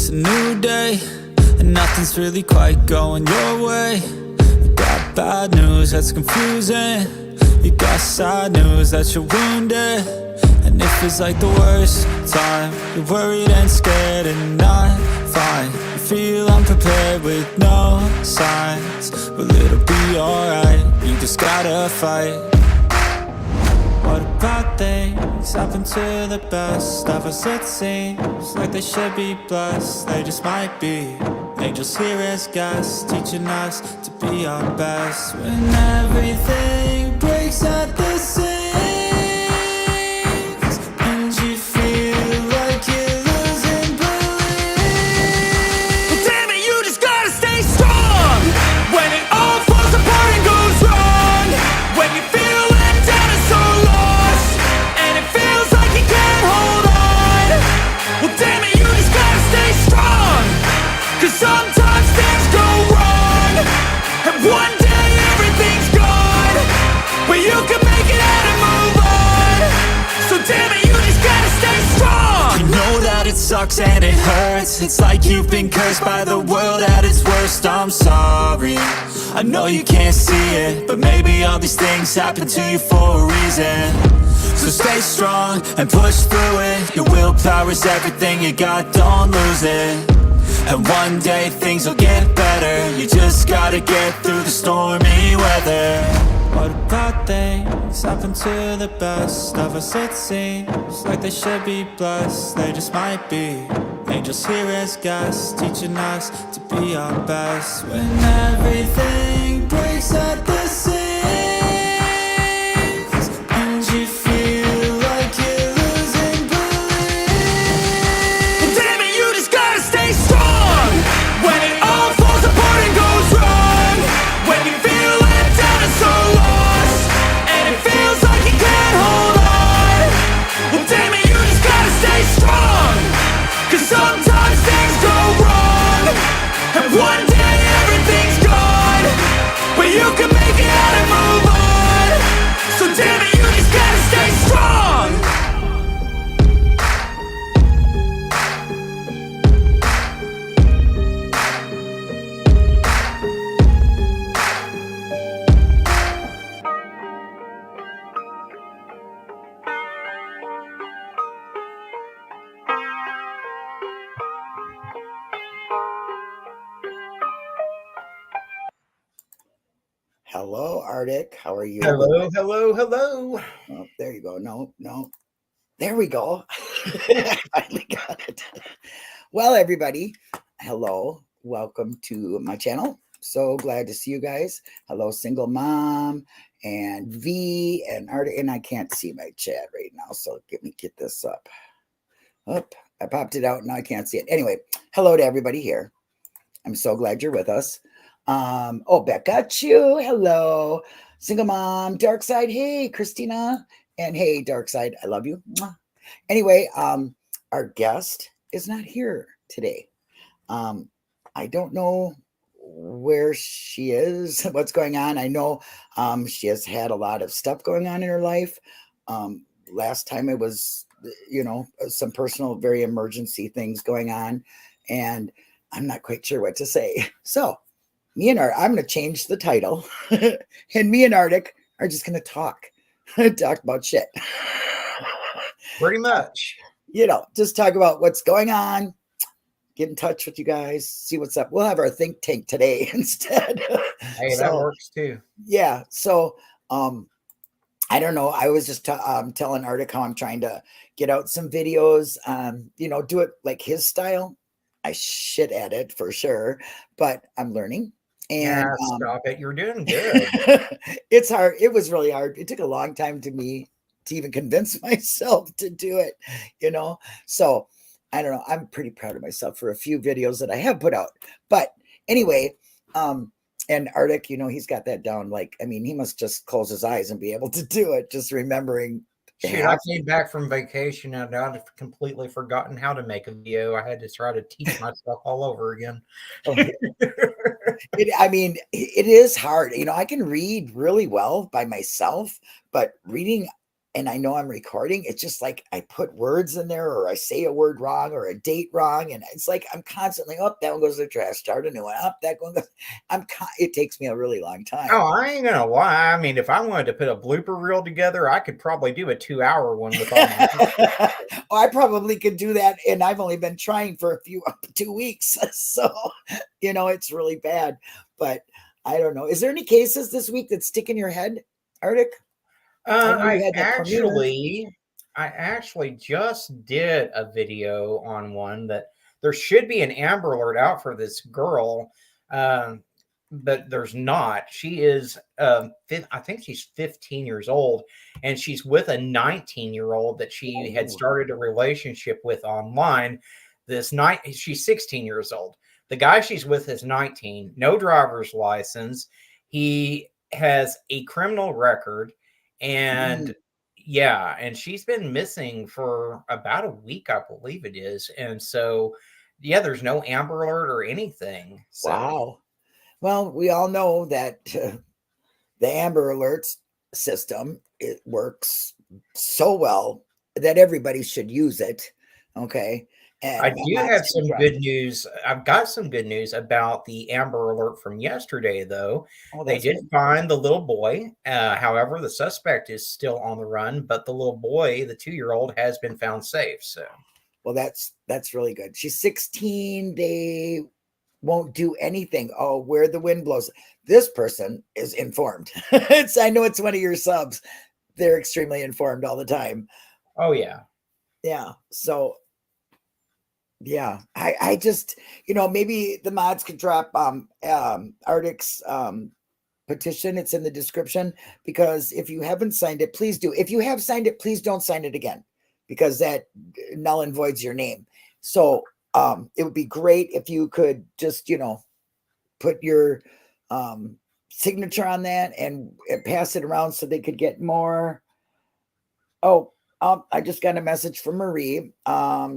It's a new day, and nothing's really quite going your way. You got bad news that's confusing. You got sad news that you're wounded. And it feels like the worst time. You're worried and scared and not fine. You feel unprepared with no signs. Well, it'll be alright, you just gotta fight. What about things happen to the best of us? It seems like they should be blessed. They just might be angels here as guests, teaching us to be our best. When everything breaks at the seams, and you feel like you're losing belief. Well, damn it, you just gotta stay strong when it all falls apart and goes wrong. When you feel let down and so lost, and it feels like you can't hold on. Well, damn it, you just gotta stay strong, 'cause sometimes things go wrong, and one day everything's gone, but you can make it out and move on. So damn it, you just gotta stay strong. You know that it sucks and it hurts. It's like you've been cursed by the world at its worst. I'm sorry, I know you can't see it, but maybe all these things happen to you for a reason. So stay strong and push through it. Your willpower is everything you got, don't lose it. And one day things will get better. You just gotta get through the stormy weather. What about things happen to the best of us? It seems like they should be blessed. They just might be angels here as guests, teaching us to be our best. When everything breaks at the seams, and you feel like you're losing belief. Well, damn it, you just gotta stay strong when it all falls apart and goes wrong. When you feel let down and so lost, and it feels like you can't hold on. Well, damn it, you just gotta stay strong, 'cause sometimes things go wrong, and one day everything's gone, but you can make it out and move on. So damn it, you just gotta stay strong. Hello, Arctic. How are you? Hello, hello, hello. Oh, there you go. No. There we go. I finally got it. Well, everybody, hello. Welcome to my channel. So glad to see you guys. Hello, single mom and V and Arctic. And I can't see my chat right now, so let me get this up. Up. I popped it out. Now I can't see it. Anyway, hello to everybody here. I'm so glad you're with us. Oh, Beck got you. Hello, single mom, dark side. Hey, Christina, and hey, dark side. I love you. Mwah. Anyway, our guest is not here today. I don't know where she is, what's going on. I know she has had a lot of stuff going on in her life. Last time it was, some personal, very emergency things going on, and I'm not quite sure what to say. So I'm going to change the title, and me and Arctic are just going to talk about shit. Pretty much. Just talk about what's going on, get in touch with you guys, see what's up. We'll have our think tank today instead. Hey, that works too. Yeah. So, I don't know. I was just telling Arctic how I'm trying to get out some videos, do it like his style. I shit at it for sure, but I'm learning. And stop it. You're doing good. It's hard. It was really hard. It took a long time to even convince myself to do it, So I don't know. I'm pretty proud of myself for a few videos that I have put out. But anyway, and Arctic, he's got that down. He must just close his eyes and be able to do it. Just remembering. Shoot, I came back from vacation and I'd completely forgotten how to make a video. I had to try to teach myself all over again. It is hard. I can read really well by myself, but reading and I know I'm recording, it's just like I put words in there, or I say a word wrong, or a date wrong, and it's like I'm constantly up. That one goes to the trash. Start a new one. Up that one goes. It takes me a really long time. Oh, I ain't gonna lie. I mean, if I wanted to put a blooper reel together, I could probably do a 2-hour one with all my. Oh, I probably could do that, and I've only been trying for 2 weeks, so it's really bad. But I don't know. Is there any cases this week that stick in your head, Arctic? I actually just did a video on one that there should be an Amber Alert out for this girl, but there's not. She is, I think she's 15 years old, and she's with a 19-year-old that she had started a relationship with online. She's 16 years old. The guy she's with is 19, no driver's license. He has a criminal record. And yeah, and she's been missing for about a week, I believe it is. And so, yeah, there's no Amber Alert or anything. So. Wow. Well, we all know that the Amber Alerts system, it works so well that everybody should use it. Okay. And I do have some good news. I've got some good news about the Amber Alert from yesterday, though. They did find the little boy. However, the suspect is still on the run, but the little boy, the 2-year-old, has been found safe. So, well, that's really good. She's 16. They won't do anything. Oh, where the wind blows. This person is informed. I know it's one of your subs. They're extremely informed all the time. Oh, yeah. Yeah. So, yeah, I just, maybe the mods could drop Arctic's petition. It's in the description, because if you haven't signed it, please do. If you have signed it, please don't sign it again, because that null and voids your name. So it would be great if you could just, put your signature on that and pass it around so they could get more. Oh, I just got a message from Marie.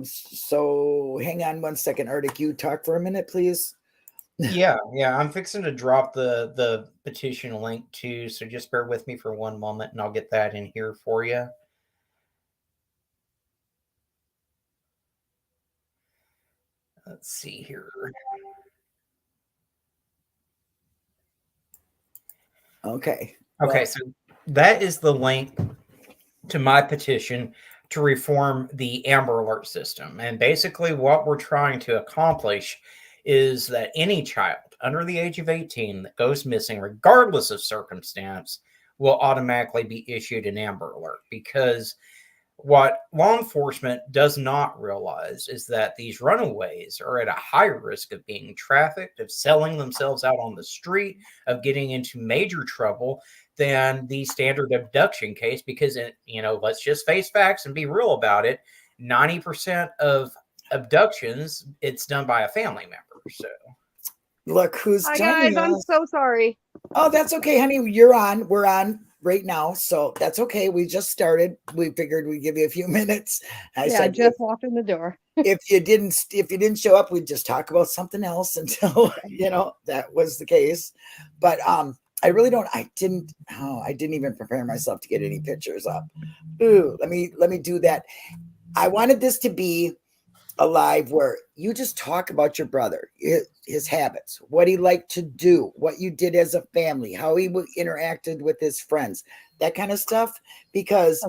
So hang on one second, Arctic. You talk for a minute, please. Yeah. I'm fixing to drop the petition link too. So just bear with me for one moment, and I'll get that in here for you. Let's see here. Okay. Okay, so that is the link to my petition to reform the Amber Alert system. And basically what we're trying to accomplish is that any child under the age of 18 that goes missing, regardless of circumstance, will automatically be issued an Amber Alert. Because what law enforcement does not realize is that these runaways are at a high risk of being trafficked, of selling themselves out on the street, of getting into major trouble than the standard abduction case. Because, let's just face facts and be real about it. 90% of abductions, it's done by a family member. So, look who's Hi guys, I'm so sorry. Oh, that's okay, honey. You're on. We're on right now, so that's okay. We just started. We figured we'd give you a few minutes. I just walked in the door. if you didn't show up, we'd just talk about something else until that was the case. But I really don't. I didn't even prepare myself to get any pictures up. Ooh, let me do that. I wanted this to be a live where you just talk about your brother, his habits, what he liked to do, what you did as a family, how he interacted with his friends, that kind of stuff. Because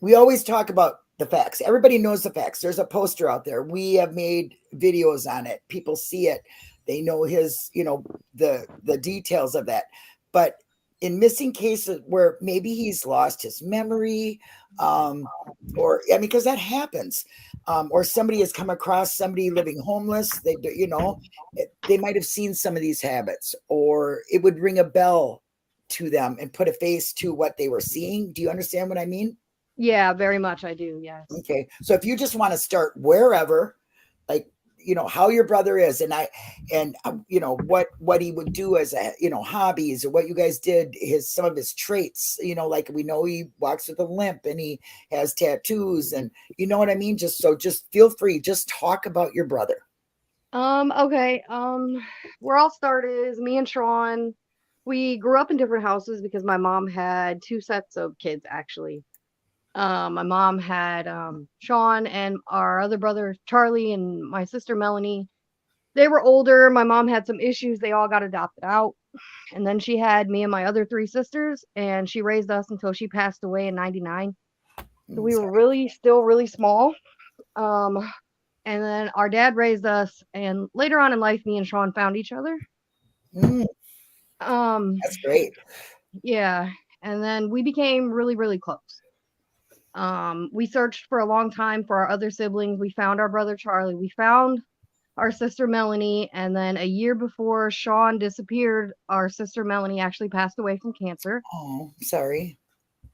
we always talk about the facts. Everybody knows the facts. There's a poster out there. We have made videos on it. People see it. They know his, the details of that. But in missing cases where maybe he's lost his memory, because that happens, or somebody has come across somebody living homeless, they might have seen some of these habits, or it would ring a bell to them and put a face to what they were seeing. Do you understand what I mean? Yeah, very much. I do. Yes. Okay. So if you just want to start wherever, like, how your brother is, and what he would do as hobbies, or what you guys did, some of his traits, like we know he walks with a limp and he has tattoos, and you know what I mean? Just feel free, just talk about your brother. Okay. Where I'll start is me and Sean. We grew up in different houses because my mom had 2 sets of kids, actually. My mom had Sean and our other brother Charlie and my sister Melanie. They were older. My mom had some issues. They all got adopted out. And then she had me and my other three sisters, and she raised us until she passed away in 99. So we were really still really small. Um, and then our dad raised us, and later on in life, me and Sean found each other. Mm, that's great. Yeah. And then we became really, really close. We searched for a long time for our other siblings. We found our brother Charlie. We found our sister Melanie, and then a year before Sean disappeared, our sister Melanie actually passed away from cancer. Oh, sorry.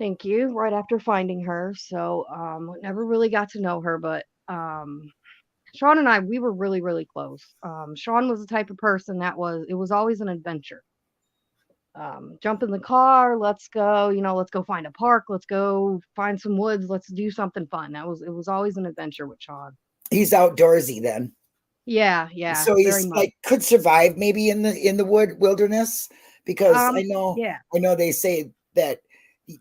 Thank you. Right after finding her. So never really got to know her, but Sean and I, we were really, really close. Sean was the type of person it was always an adventure. Jump in the car, let's go, let's go find a park, let's go find some woods, let's do something fun. It was always an adventure with Sean. He's outdoorsy then. Yeah, So he's like could survive maybe in the wilderness, because I know they say that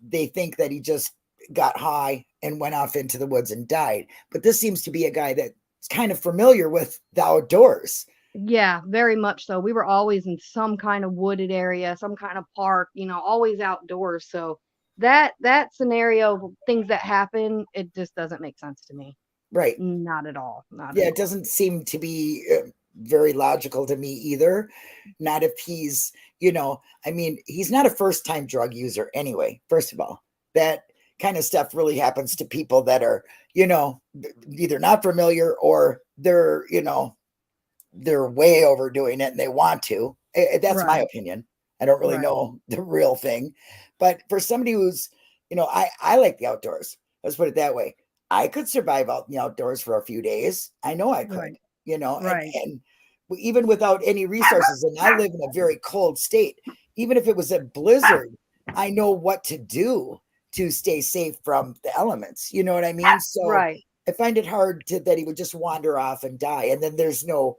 they think that he just got high and went off into the woods and died. But this seems to be a guy that's kind of familiar with the outdoors. Yeah, very much so. We were always in some kind of wooded area, some kind of park, always outdoors. So that scenario of things that happen, it just doesn't make sense to me. Right. Not at all. It doesn't seem to be very logical to me either. Not if he's, he's not a first-time drug user anyway. First of all, that kind of stuff really happens to people that are, either not familiar or they're way overdoing it and they want to. That's my opinion. I don't really know the real thing. But for somebody who's, I like the outdoors. Let's put it that way. I could survive out in the outdoors for a few days. I know I could, and even without any resources. And I live in a very cold state. Even if it was a blizzard, I know what to do to stay safe from the elements. You know what I mean? So I find it hard that he would just wander off and die. And then there's no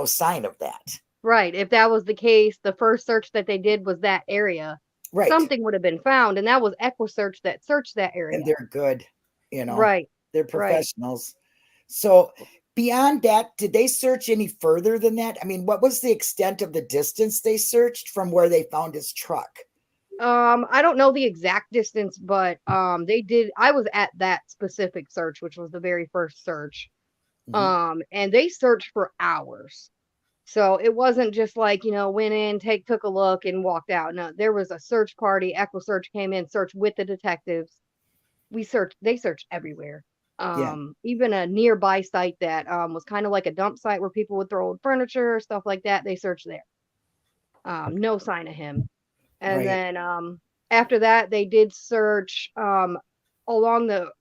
sign of that. Right. If that was the case, the first search that they did was that area. Right. Something would have been found. And that was EquiSearch that searched that area. And they're good. Right. They're professionals. So beyond that, did they search any further than that? I mean, what was the extent of the distance they searched from where they found his truck? I don't know the exact distance, but they did. I was at that specific search, which was the very first search. And they searched for hours. So it wasn't just like, went in, took a look and walked out. No, there was a search party. EquiSearch came in, searched with the detectives. They searched everywhere. Even a nearby site that was kind of like a dump site where people would throw old furniture, stuff like that. They searched there. No sign of him. And then after that, they did search around the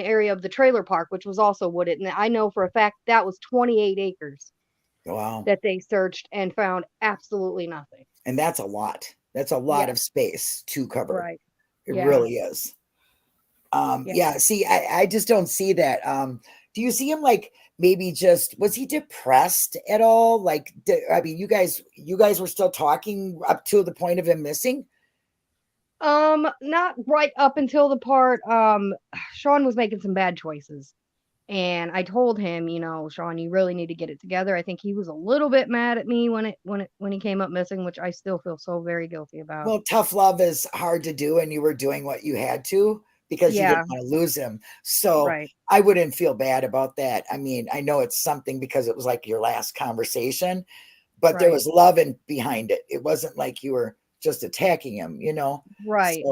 area of the trailer park, which was also wooded. And I know for a fact that was 28 acres. Wow. That they searched and found absolutely nothing. And that's a lot. That's a lot of space to cover. Right. It really is. See, I just don't see that. Do you see him like maybe was he depressed at all? Like, you guys were still talking up to the point of him missing? Not right up until the part, Sean was making some bad choices. And I told him, Sean, you really need to get it together. I think he was a little bit mad at me when he came up missing, which I still feel so very guilty about. Well, tough love is hard to do, and you were doing what you had to because you didn't want to lose him. So I wouldn't feel bad about that. I mean, I know it's something because it was like your last conversation, but there was love behind it. It wasn't like you were just attacking him, Right.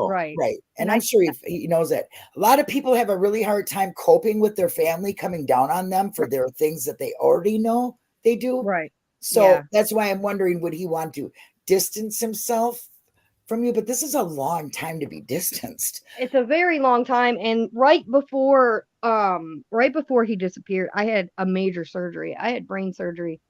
And I'm sure he knows that. A lot of people have a really hard time coping with their family coming down on them for their things that they already know they do. Right. So that's why I'm wondering, would he want to distance himself from you? But this is a long time to be distanced. It's a very long time. And right before he disappeared, I had a major surgery. I had brain surgery.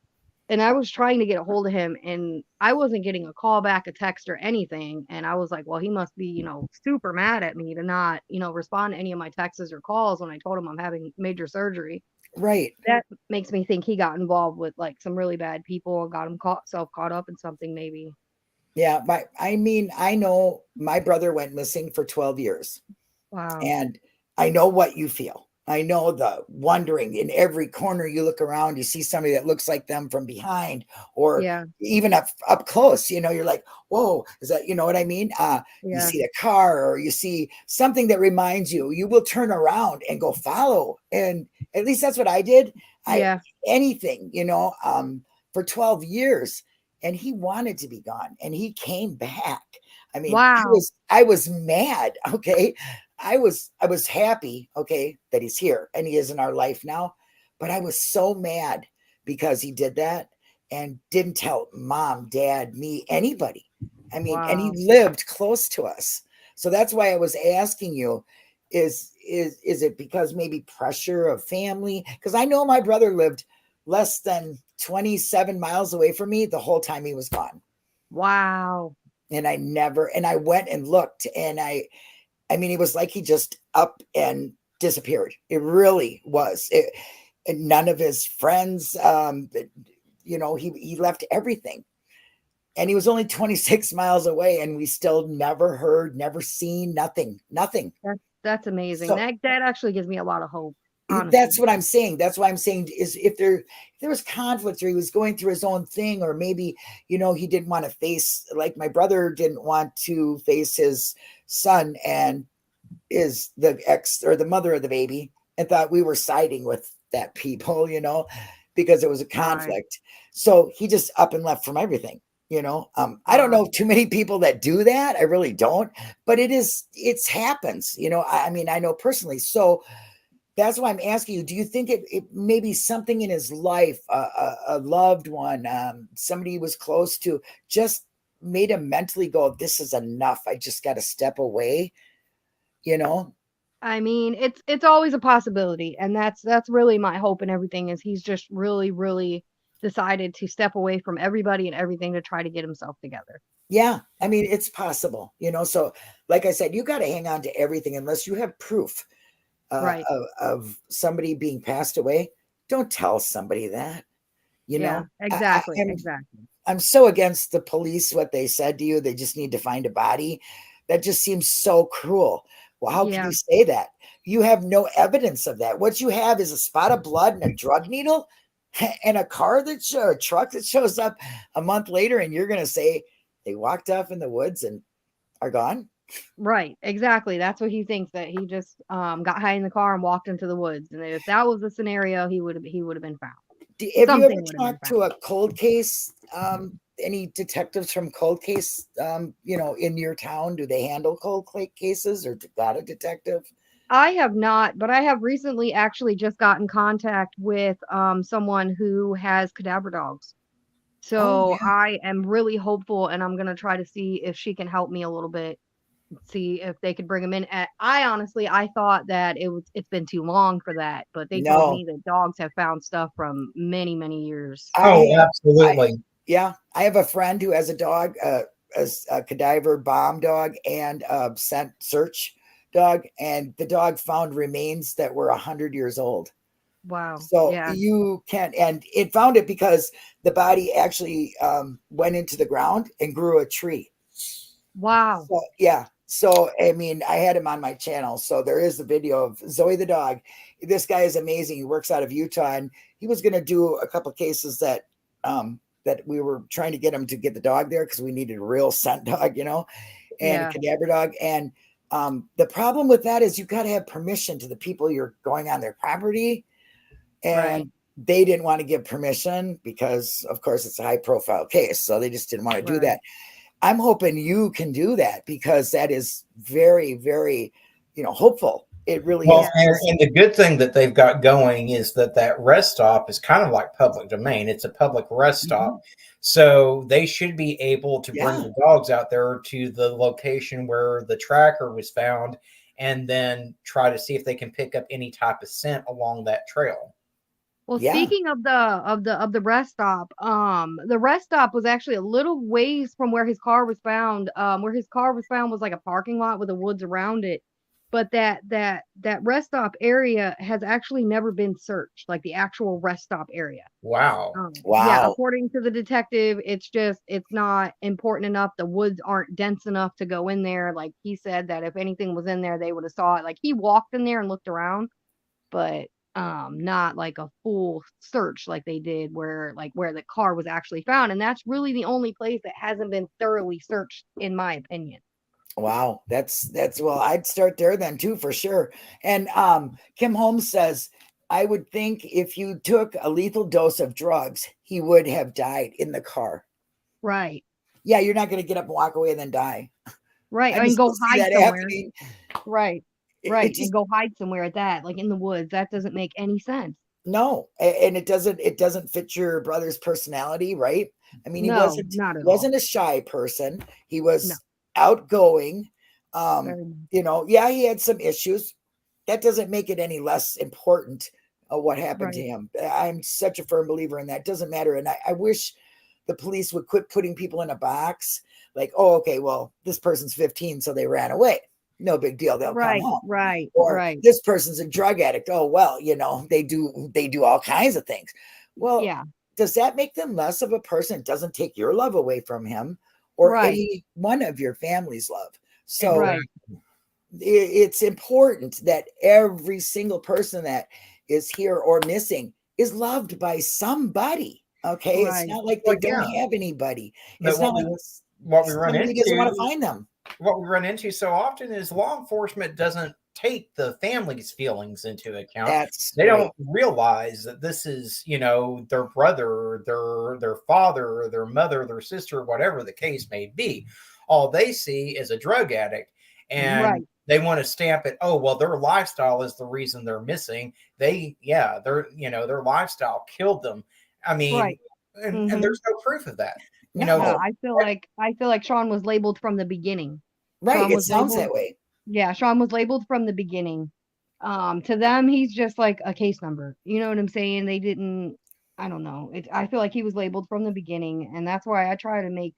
And I was trying to get a hold of him, and I wasn't getting a call back, a text, or anything. And I was like, well, he must be, super mad at me to not, respond to any of my texts or calls when I told him I'm having major surgery. Right. That makes me think he got involved with like some really bad people and got himself caught up in something maybe. Yeah. I know my brother went missing for 12 years. Wow. And I know what you feel. I know the wondering. In every corner you look around, you see somebody that looks like them from behind, or Yeah. even up close. You're like, whoa, is that, you know what I mean? You Yeah. see a car, or you see something that reminds you, you will turn around and go follow. And at least that's what I did. Yeah. Anything, for 12 years. And he wanted to be gone, and he came back. I mean, Wow. I was mad. Okay. I was happy, okay, that he's here and he is in our life now. But I was so mad because he did that and didn't tell mom, dad, me, anybody. I mean, and he Wow. lived close to us. So that's why I was asking you, is it because maybe pressure of family? Because I know my brother lived less than 27 miles away from me the whole time he was gone. Wow. And I went and looked, and I mean, it was like he just up and disappeared. It really was. And none of his friends, he left everything. And he was only 26 miles away, and we still never heard, never seen, nothing. That's amazing. So That actually gives me a lot of hope. that's Honestly. what I'm saying. That's why I'm saying is if there was conflict, or he was going through his own thing, or maybe, he didn't want to face, like my brother didn't want to face his son and is the ex or the mother of the baby, and thought we were siding with that people, because it was a Right. conflict. So he just up and left from everything. I don't Wow. know too many people that do that. I really don't, but it's happens, I mean, I know personally. So that's why I'm asking you, do you think it may be something in his life, a loved one, somebody he was close to, just made him mentally go, this is enough. I just got to step away, I mean, it's always a possibility, and that's really my hope and everything is he's just really, really decided to step away from everybody and everything to try to get himself together. Yeah. I mean, it's possible, so like I said, you got to hang on to everything unless you have proof Right. of somebody being passed away. Don't tell somebody that, Yeah, I, exactly. Exactly. I'm so against the police, what they said to you. They just need to find a body. That just seems so cruel. Well, how can Yeah. you say that? You have no evidence of that. What you have is a spot of blood and a drug needle and a a truck that shows up a month later, and you're going to say they walked off in the woods and are gone? Right. Exactly. That's what he thinks, that he just got high in the car and walked into the woods. And if that was the scenario, he would have been found. Have you ever Something would have been talked to found. a cold case? Any detectives from cold case, in your town? Do they handle cold cases, or got a detective? I have not, but I have recently actually just got in contact with someone who has cadaver dogs. Oh So yeah, I am really hopeful, and I'm gonna try to see if she can help me a little bit, see if they could bring him in. I thought that it's been too long for that, but they told no. me that dogs have found stuff from many, many years. Oh, I absolutely. Yeah, I have a friend who has a dog, a cadaver bomb dog, and a scent search dog, and the dog found remains that were 100 years old. Wow. So Yeah. you can't, and it found it because the body actually went into the ground and grew a tree. Wow. So yeah, so I mean, I had him on my channel, so there is a video of Zoe the dog. This guy is amazing. He works out of Utah, and he was going to do a couple cases that we were trying to get him to get the dog there because we needed a real scent dog, and a Yeah. cadaver dog. And the problem with that is you got to have permission to the people you're going on their property, Right. and they didn't want to give permission because, of course, it's a high profile case, so they just didn't want to do Right. that. I'm hoping you can do that because that is very, very, hopeful. It really is. Well, Yeah. and the good thing that they've got going is that rest stop is kind of like public domain. It's a public rest stop. Mhm. So they should be able to bring Yeah. the dogs out there to the location where the tracker was found and then try to see if they can pick up any type of scent along that trail. Well, Yeah. speaking of the rest stop, the rest stop was actually a little ways from where his car was found. Where his car was found was like a parking lot with the woods around it. but that rest stop area has actually never been searched, like the actual rest stop area. Wow. Yeah, Wow. according to the detective, it's not important enough. The woods aren't dense enough to go in there. Like he said that if anything was in there, they would have saw it. Like he walked in there and looked around, but not like a full search like they did where the car was actually found. And that's really the only place that hasn't been thoroughly searched, in my opinion. Wow, that's well, I'd start there then too for sure. And Kim Holmes says, I would think if you took a lethal dose of drugs, he would have died in the car. Right. Yeah, you're not going to get up and walk away and then die. Right. I And just go don't see hide that somewhere. happening. Right. It Right. just And go hide somewhere at that, like in the woods. That doesn't make any sense. no, and it doesn't fit your brother's personality, right? I mean, No, not at all. wasn't a shy person. He was No. outgoing. Very much. You know, yeah, he had some issues. That doesn't make it any less important what happened to Right. him. I'm such a firm believer in that. It doesn't matter. And I wish the police would quit putting people in a box like, oh, okay, well, this person's 15, so they ran away. No big deal. They'll come Right. home. Right. Or Right. this person's a drug addict. Oh, well, you know, they do all kinds of things. Well, Yeah. does that make them less of a person? It doesn't take your love away from him or Right. any one of your family's love. So Right. it's important that every single person that is here or missing is loved by somebody. Okay. It's Right. not like they Well, don't yeah. have anybody. But It's not like what we run somebody doesn't want to into find them. what we run into so often is law enforcement doesn't take the family's feelings into account. That's They right. don't realize that this is, you know, their brother, their father, or their mother, their sister, whatever the case may be. All they see is a drug addict, and Right. they want to stamp it. Oh, well, their lifestyle is the reason they're missing. Their lifestyle killed them. I mean, Right. and Mhm. there's no proof of that. You No. know, No, I feel like Sean was labeled from the beginning. Right. Sean It was sounds labeled. that way. Yeah, Sean was labeled from the beginning. To them, he's just like a case number. You know what I'm saying? They didn't. I don't know. I feel like he was labeled from the beginning, and that's why I try to make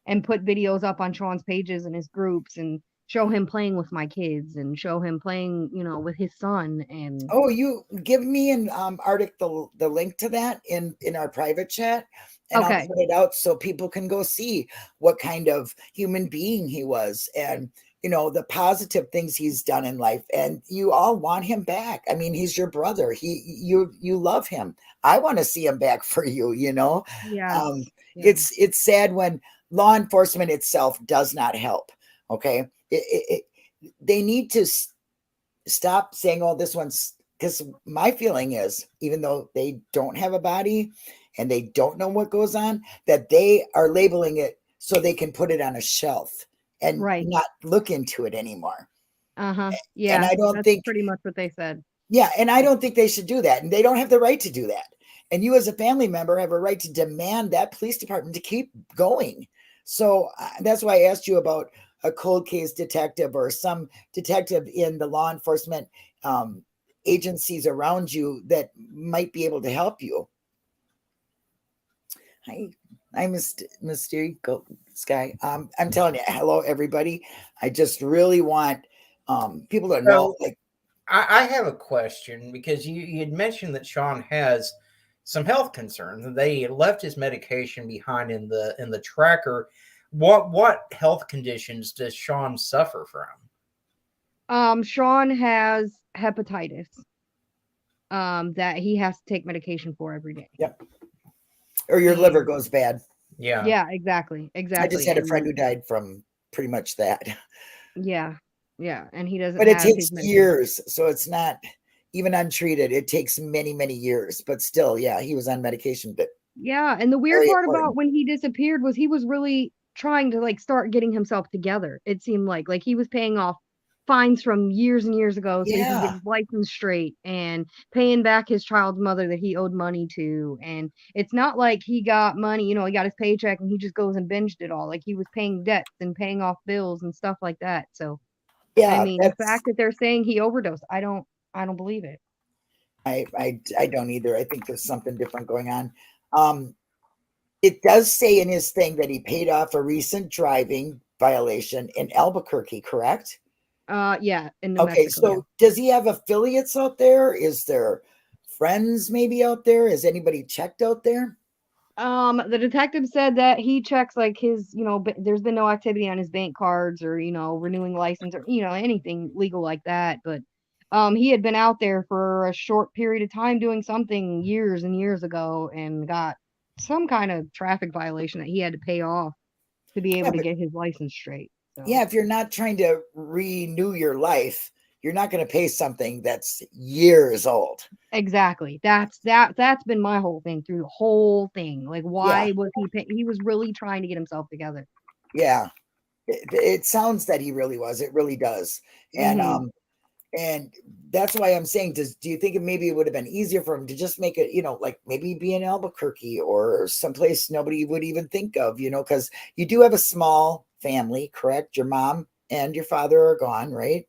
and put videos up on Sean's pages and his groups and show him playing with my kids and show him playing, with his son. And Oh, you give me an article, the link to that in our private chat, and I'll okay, put it out so people can go see what kind of human being he was, and the positive things he's done in life. And you all want him back. I mean, he's your brother. You love him. I want to see him back for you. yes, yeah, It's sad when law enforcement itself does not help. Okay, they need to stop saying, oh, this one's, because my feeling is, even though they don't have a body and they don't know what goes on, that they are labeling it so they can put it on a shelf and right, not look into it anymore. yeah. And I don't That's think, pretty much what they said. yeah, and I don't think they should do that. And they don't have the right to do that. And you as a family member have a right to demand that police department to keep going. So that's why I asked you about a cold case detective or some detective in the law enforcement agencies around you that might be able to help you. Hi, Mystery Sky. I'm telling you, hello, everybody. I just really want people to know. Like, I have a question, because you had mentioned that Sean has some health concerns, and they left his medication behind in the tracker. What health conditions does Sean suffer from? Sean has hepatitis. That he has to take medication for every day. yep. Or your liver goes bad. Yeah. Yeah, exactly. I just had a friend who And died from pretty much that. yeah, and he doesn't But it have takes his medication. years. So it's not even untreated. It takes many, many years. But still, yeah, he was on medication. But Yeah, and the weird very part important. about when he disappeared was he was really trying to like start getting himself together. It seemed like he was paying off fines from years and years ago so he could Yeah. get his license straight and paying back his child's mother that he owed money to. And it's not like he got money, he got his paycheck and he just goes and binged it all. Like he was paying debts and paying off bills and stuff like that. So Yeah, I mean, the fact that they're saying he overdosed, I don't believe it. I don't either. I think there's something different going on. It does say in his thing that he paid off a recent driving violation in Albuquerque, correct? Yeah, in New Okay, Mexico. so does he have affiliates out there? Is there friends maybe out there? Is anybody checked out there? The detective said that he checks like his, there's been no activity on his bank cards or, renewing license or, anything legal like that. But he had been out there for a short period of time doing something years and years ago and got some kind of traffic violation that he had to pay off to be Yeah, able to but get his license straight. So yeah, if you're not trying to renew your life, you're not going to pay something that's years old. exactly. That's been my whole thing through the whole thing. Like, Yeah, why was he was really trying to get himself together. yeah. It sounds that he really was. It really does. And Mhm. and that's why I'm saying, do you think maybe it would have been easier for him to just make it, like maybe be in Albuquerque or someplace nobody would even think of, because you do have a small family, correct? Your mom and your father are gone, right?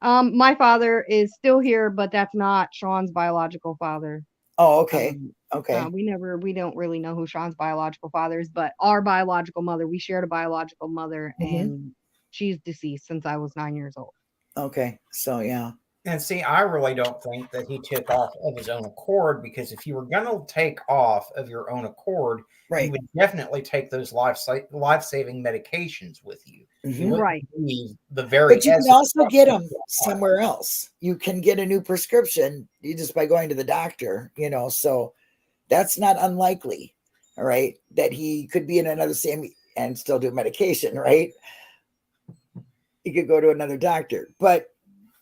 My father is still here, but that's not Sean's biological father. Oh, okay. Um, Okay. we don't really know who Sean's biological father is, but our biological mother, we shared a biological mother, Mhm. and she's deceased since I was 9 years old. Okay. So, yeah. And see, I really don't think that he took off of his own accord, because if you were going to take off of your own accord, Right. you would definitely take those life-saving medications with you. You Mhm. wouldn't Right. leave the very But you can essence also of get who them you are. somewhere else. You can get a new prescription just by going to the doctor, so that's not unlikely. All right. That he could be in another same and still do medication, right? He could go to another doctor, but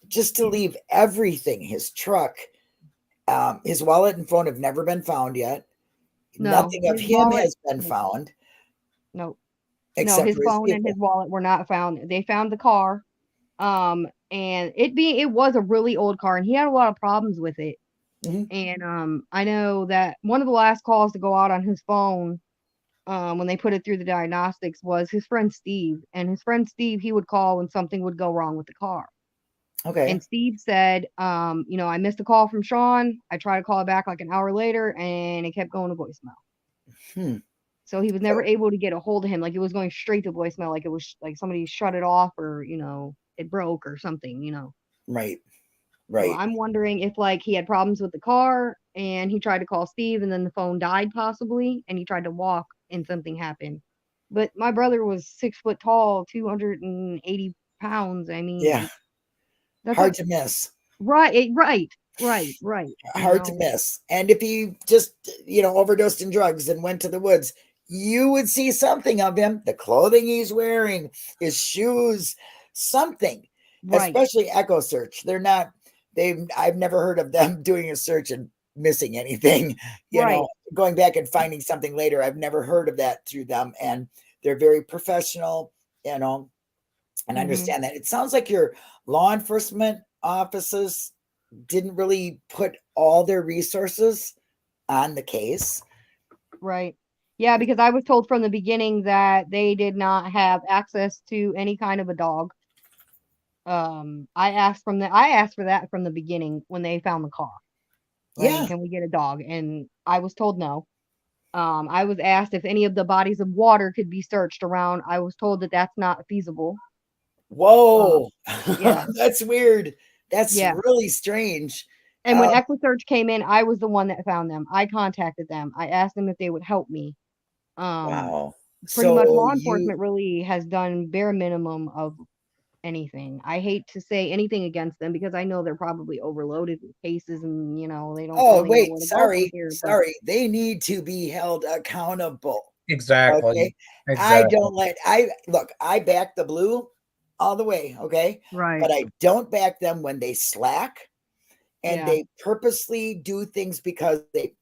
just to leave everything, his truck, his wallet and phone have never been found yet. No, Nothing of his him wallet. has been found No, no, except his for his phone and his vehicle. wallet were not found. They found the car. And it was a really old car, and he had a lot of problems with it. Mhm. And I know that one of the last calls to go out on his phone, when they put it through the diagnostics, was his friend Steve. And his friend Steve, he would call when something would go wrong with the car. Okay. And Steve said, I missed a call from Sean. I tried to call back like an hour later, and it kept going to voicemail. Hmm. So he was never able to get a hold of him. Like, it was going straight to voicemail, like it was like somebody shut it off, or it broke or something. Right. So Right. I'm wondering if like he had problems with the car and he tried to call Steve and then the phone died possibly, and he tried to walk and something happened. But my brother was 6 foot tall, 280 pounds. I Yeah. mean, that's Hard a to miss. right, right. Hard to miss. And if he just, overdosed in drugs and went to the woods, you would see something of him, the clothing he's wearing, his shoes, something, Right, especially Echo Search. I've never heard of them doing a search and missing anything, right. going back and finding something later. I've never heard of that through them. And they're very professional, and I Hmm. understand that. It sounds like your law enforcement offices didn't really put all their resources on the case. Right. Yeah, because I was told from the beginning that they did not have access to any kind of a dog. I asked for that from the beginning when they found the car. Like, Yeah. can we get a dog? And I was told no. I was asked if any of the bodies of water could be searched around. I was told that that's not feasible. Whoa. Yeah, That's weird. That's yeah. really strange. And when EquiSearch came in, I was the one that found them. I contacted them. I asked them if they would help me. Um, Wow. Pretty much So law you, enforcement really has done bare minimum of anything. I hate to say anything against them because I know they're probably overloaded with cases and they don't oh, really know wait, where to go from sorry. here. But Sorry. They need to be held accountable. Exactly. Okay. Exactly. I back the blue all the way. Okay. right, But I don't back them when they slack and yeah, they purposely do things because they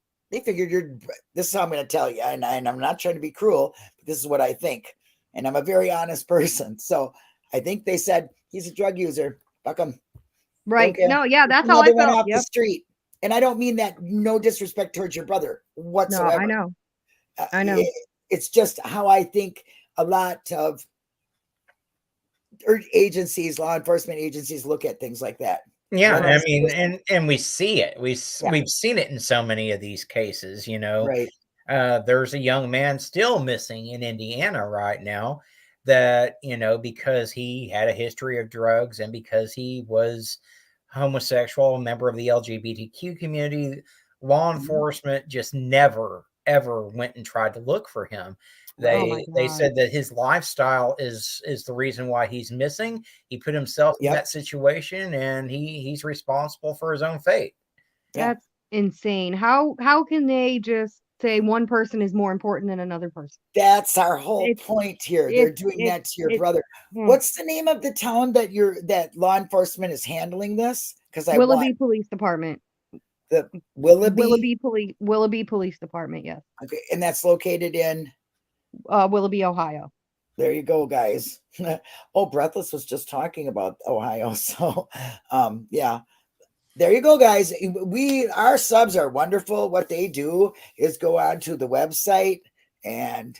figured this is how I'm going to tell you, and I'm not trying to be cruel, but this is what I think, and I'm a very honest person. So I think they said he's a drug user, fuck him, don't right. care. No, yeah, It's that's how I another one felt. off the Yep. street, and I don't mean that, no disrespect towards your brother No, I whatsoever. know. I know. It's just how I think a lot of agencies, law enforcement agencies, look at things like that. Yeah, One I less mean, person. and we see it. Yeah, We've seen it in so many of these cases. right. There's a young man still missing in Indiana right now that, you know, because he had a history of drugs and because he was homosexual, a member of the LGBTQ community, law enforcement just never ever went and tried to look for him. Oh my They God. said that his lifestyle is the reason why he's missing. He put himself in Yep. that situation, and he's responsible for his own fate. Yeah. That's insane. How can they just say one person is more important than another person? That's our whole It's point here. They're doing that to your brother. yeah. What's the name of the town that law enforcement is handling this? Because I Willoughby want Police Department. the Willoughby. Willoughby Police Department, yes. Okay, and that's located in. Willoughby, Ohio. There you go, guys. Oh, Breathless was just talking about Ohio. So, yeah. There you go, guys. Our subs are wonderful. What they do is go on to the website and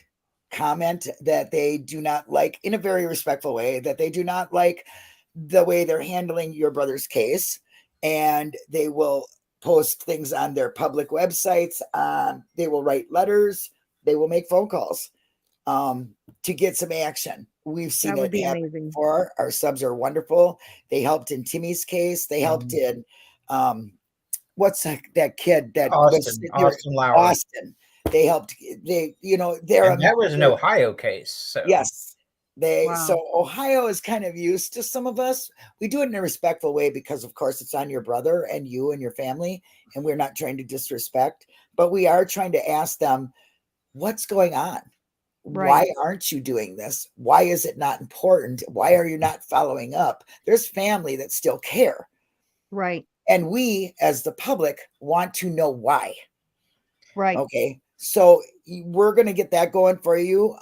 comment that they do not like, in a very respectful way, that they do not like the way they're handling your brother's case. And they will post things on their public websites. They will write letters. They will make phone calls to get some action. We've seen That would it be happen amazing. before. Our subs are wonderful. They helped in Timmy's case. They helped in what's that kid that Austin Lowry. Austin. They helped. They're And that was an Ohio case. So. Yes. Wow. So Ohio is kind of used to some of us. We do it in a respectful way because, of course, it's on your brother and you and your family, and we're not trying to disrespect, but we are trying to ask them, what's going on? Right. Why aren't you doing this? Why is it not important? Why are you not following up? There's family that still care. Right. And we, as the public, want to know why. Right. Okay. So we're going to get that going for you.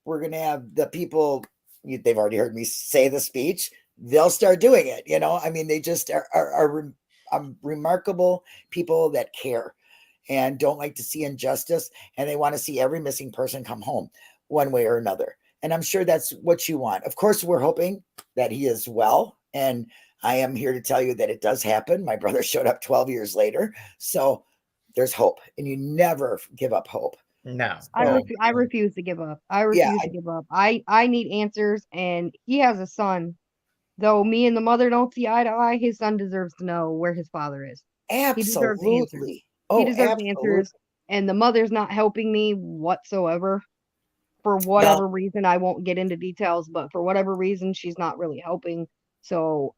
We're going to have the people, they've already heard me say the speech. They'll start doing it. I mean, they just are remarkable people that care and don't like to see injustice. And they want to see every missing person come home one way or another. And I'm sure that's what you want. Of course, we're hoping that he is well. And I am here to tell you that it does happen. My brother showed up 12 years later. So there's hope, and you never give up hope. No. I refuse to give up. I refuse to give up. I need answers, and he has a son. Though me and the mother don't see eye to eye, his son deserves to know where his father is. Absolutely. He deserves answers, and the mother's not helping me whatsoever. For whatever reason, I won't get into details, but for whatever reason, she's not really helping. So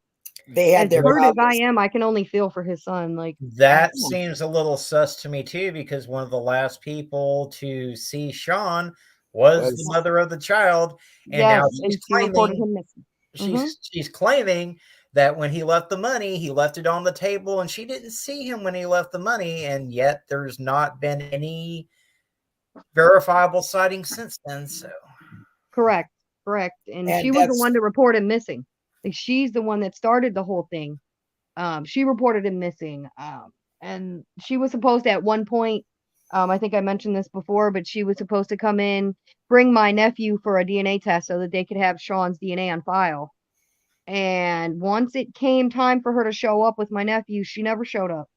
they had as hurt as I am, I can only feel for his son. Like that seems a little sus to me too, because one of the last people to see Sean was the mother of the child, and now she's reported him missing. She's claiming that when he left the money, he left it on the table, and she didn't see him when he left the money, and yet there's not been any verifiable sighting since then. So correct, and she was the one to report him missing. Like, she's the one that started the whole thing. She reported him missing, and she was supposed to, at one point, I think I mentioned this before, but she was supposed to come in, bring my nephew for a DNA test so that they could have Sean's DNA on file. And once it came time for her to show up with my nephew, she never showed up.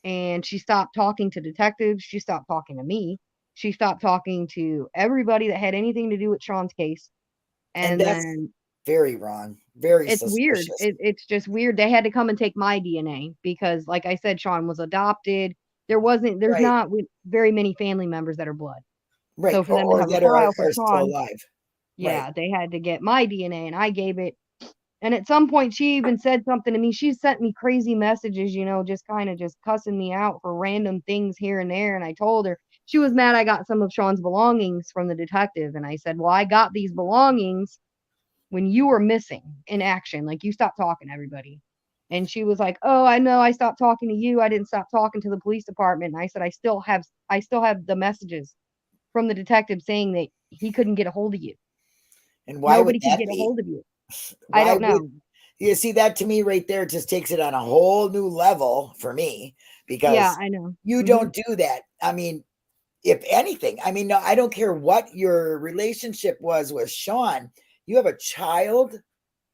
And she stopped talking to detectives. She stopped talking to me. She stopped talking to everybody that had anything to do with Sean's case. And that's then very wrong. Very it's suspicious. weird. It's just weird. They had to come and take my DNA because, like I said, Sean was adopted. There's not very many family members that are blood. Right. So for them to have a file for Sean, alive. Yeah, they had to get my DNA, and I gave it. And at some point, she even said something to me. She sent me crazy messages, just kind of just cussing me out for random things here and there. And I told her, she was mad I got some of Sean's belongings from the detective. And I said, well, I got these belongings when you were missing in action. Like, you stopped talking to everybody. And she was like, oh, I know I stopped talking to you. I didn't stop talking to the police department. And I said, I still have the messages from the detective saying that he couldn't get a hold of you. And why nobody could get a hold of you? Why I don't know. You see, that to me right there just takes it on a whole new level for me, because I know you don't do that. I mean, if anything, no, I don't care what your relationship was with Sean. You have a child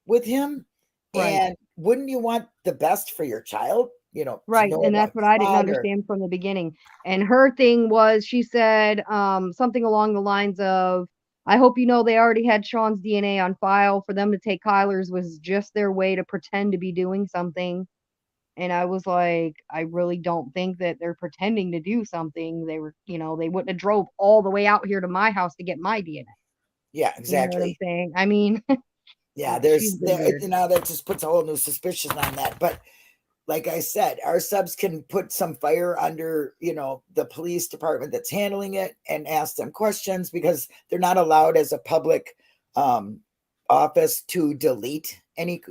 with him, and wouldn't you want the best for your child? Right. And that's what I didn't understand from the beginning. And her thing was, she said something along the lines of, I hope you know they already had Sean's DNA on file. For them to take Kyler's was just their way to pretend to be doing something. And I was like, I really don't think that they're pretending to do something. They were, you know, they wouldn't have drove all the way out here to my house to get my DNA. Yeah, You know what I'm exactly. saying? I mean, Yeah, she's been weird. that just puts a whole new suspicion on that. But like I said, our subs can put some fire under, the police department that's handling it and ask them questions, because they're not allowed as a public office to delete any,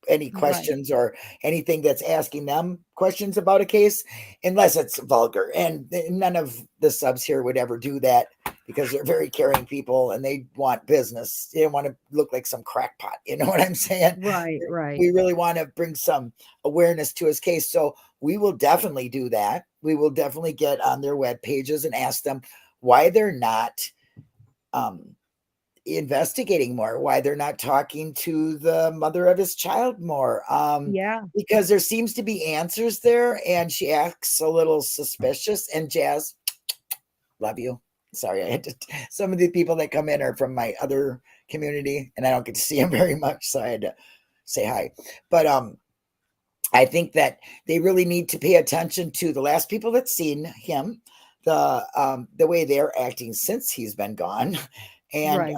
any Right. questions or anything that's asking them questions about a case, unless it's vulgar. And none of the subs here would ever do that, because they're very caring people and they want business. They don't want to look like some crackpot. You know what I'm saying? Right, right. We really want to bring some awareness to his case. So we will definitely do that. We will definitely get on their web pages and ask them why they're not investigating more, why they're not talking to the mother of his child more. Yeah. Because there seems to be answers there, and she acts a little suspicious. And Jazz, love you. Sorry, I had to. Some of the people that come in are from my other community, and I don't get to see them very much, so I had to say hi. But I think that they really need to pay attention to the last people that seen him, the way they're acting since he's been gone, and Right.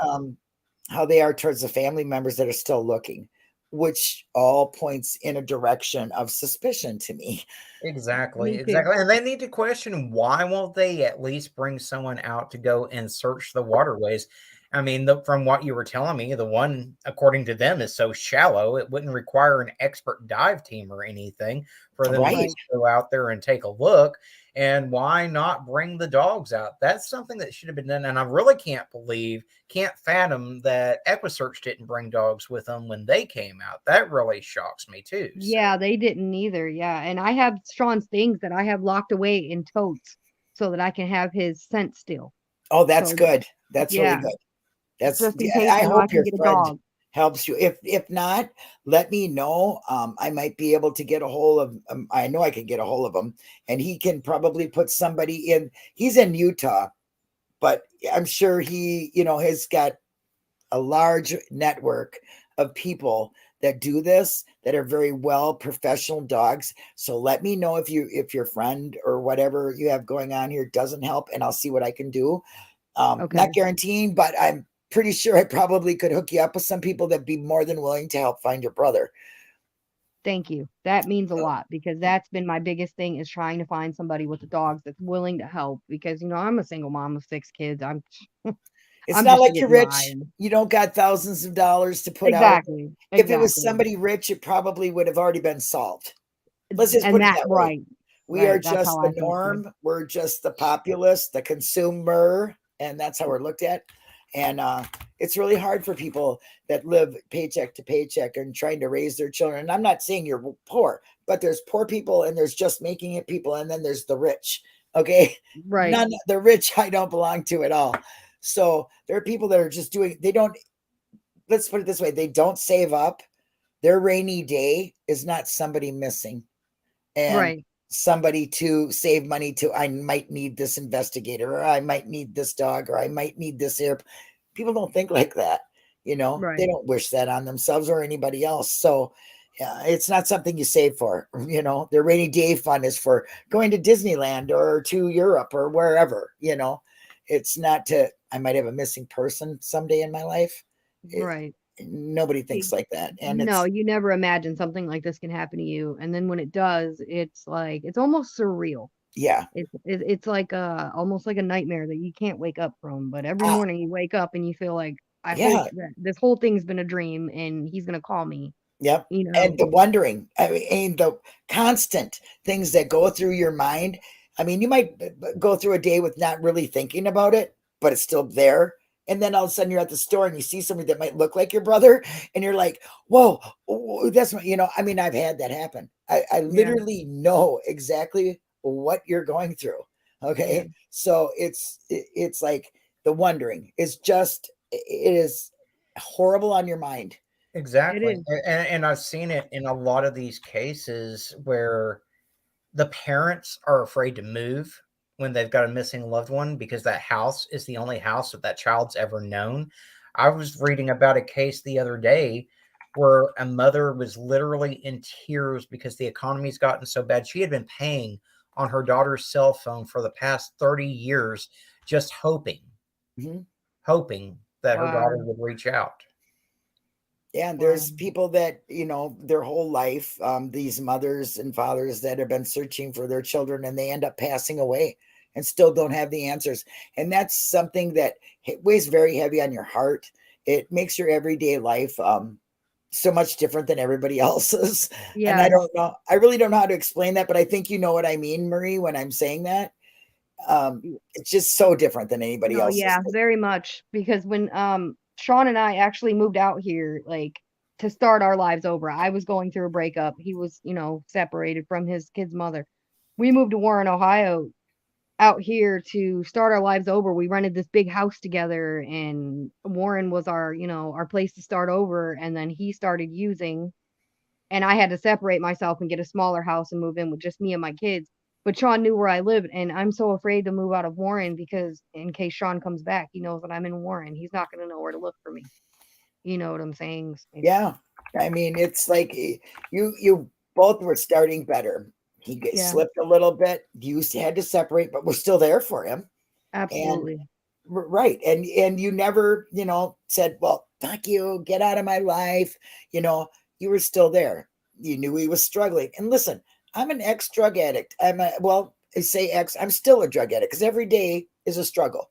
how they are towards the family members that are still looking, which all points in a direction of suspicion to me. Exactly, Me too. exactly. And they need to question, why won't they at least bring someone out to go and search the waterways? I mean, from what you were telling me, the one, according to them, is so shallow, it wouldn't require an expert dive team or anything for them to Right. just go out there and take a look. And why not bring the dogs out? That's something that should have been done. And I really can't fathom that EquiSearch didn't bring dogs with them when they came out. That really shocks me too. So. Yeah, they didn't either. Yeah. And I have Sean's things that I have locked away in totes so that I can have his scent still. Oh, that's So, good. That's really yeah, good. That's just in case, I you know, I hope can your get a friend dog. helps you. If not, let me know. I might be able to get a hold of I know I can get a hold of him, and he can probably put somebody in. He's in Utah, but I'm sure he, has got a large network of people that do this, that are very well professional dogs. So let me know if your friend or whatever you have going on here doesn't help, and I'll see what I can do. Okay. Not guaranteeing, but I'm pretty sure I probably could hook you up with some people that'd be more than willing to help find your brother. Thank you. That means a lot, because that's been my biggest thing, is trying to find somebody with the dogs that's willing to help, because, you know, I'm a single mom of 6 kids. It's I'm not just a like you're getting by. rich. You don't got thousands of dollars to put out. Exactly. If it was Exactly. somebody rich, it probably would have already been solved. Let's just And put it that, that way. right. We are Right. That's just how the I feel too. norm. We're just the populace, the consumer, and that's how we're looked at. And it's really hard for people that live paycheck to paycheck and trying to raise their children. And I'm not saying you're poor, but there's poor people, and there's just making it people, and then there's the rich. Okay, Right. none the rich I don't belong to at all. So there are people that are just doing. They don't. Let's put it this way: they don't save up. Their rainy day is not somebody missing, and Right. somebody to save money to. I might need this investigator, or I might need this dog, or I might need this air. People don't think like that. They Right. don't wish that on themselves or anybody else. So it's not something you save for. Their rainy day fund is for going to Disneyland or to Europe or wherever. It's not to. I might have a missing person someday in my life. Right. Nobody thinks like that, and No, it's you never imagine something like this can happen to you, and then when it does, it's like, it's almost surreal. yeah. It's like almost like a nightmare that you can't wake up from. But every Ah, morning you wake up and you feel like, I hope yeah. that this whole thing's been a dream and he's gonna call me. Yep. You And know. the wondering, I mean, and the constant things that go through your mind. I mean, you might go through a day with not really thinking about it, but it's still there. And then all of a sudden you're at the store and you see somebody that might look like your brother, and you're like, whoa, that's what, I mean, I've had that happen. I Yeah. literally know exactly what you're going through. Yeah. Okay. So it's like the wondering is just, it is horrible on your mind. It Exactly. is. And I've seen it in a lot of these cases where the parents are afraid to move when they've got a missing loved one, because that house is the only house that child's ever known. I was reading about a case the other day where a mother was literally in tears because the economy's gotten so bad. She had been paying on her daughter's cell phone for the past 30 years, just hoping that her daughter would reach out. Yeah, there's people that, their whole life, these mothers and fathers that have been searching for their children, and they end up passing away and still don't have the answers. And that's something that weighs very heavy on your heart. It makes your everyday life so much different than everybody else's. Yeah. And I really don't know how to explain that, but I think you know what I mean, Marie, when I'm saying that. It's just so different than anybody else's. Yeah, very much. Because when Sean and I actually moved out here, like, to start our lives over, I was going through a breakup. He was, separated from his kid's mother. We moved to Warren, Ohio, out here to start our lives over. We rented this big house together, and Warren was our, our place to start over. And then he started using, and I had to separate myself and get a smaller house and move in with just me and my kids. But Sean knew where I lived, and I'm so afraid to move out of Warren because in case Sean comes back, he knows that I'm in Warren. He's not going to know where to look for me. You know what I'm saying? Yeah. I mean, it's like you both were starting better. He slipped a little bit. You had to separate, but we're still there for him. Absolutely. And, right. And you never, said, well, fuck you, get out of my life. You were still there. You knew he was struggling. And listen, I'm an ex-drug addict. I'm still a drug addict because every day is a struggle.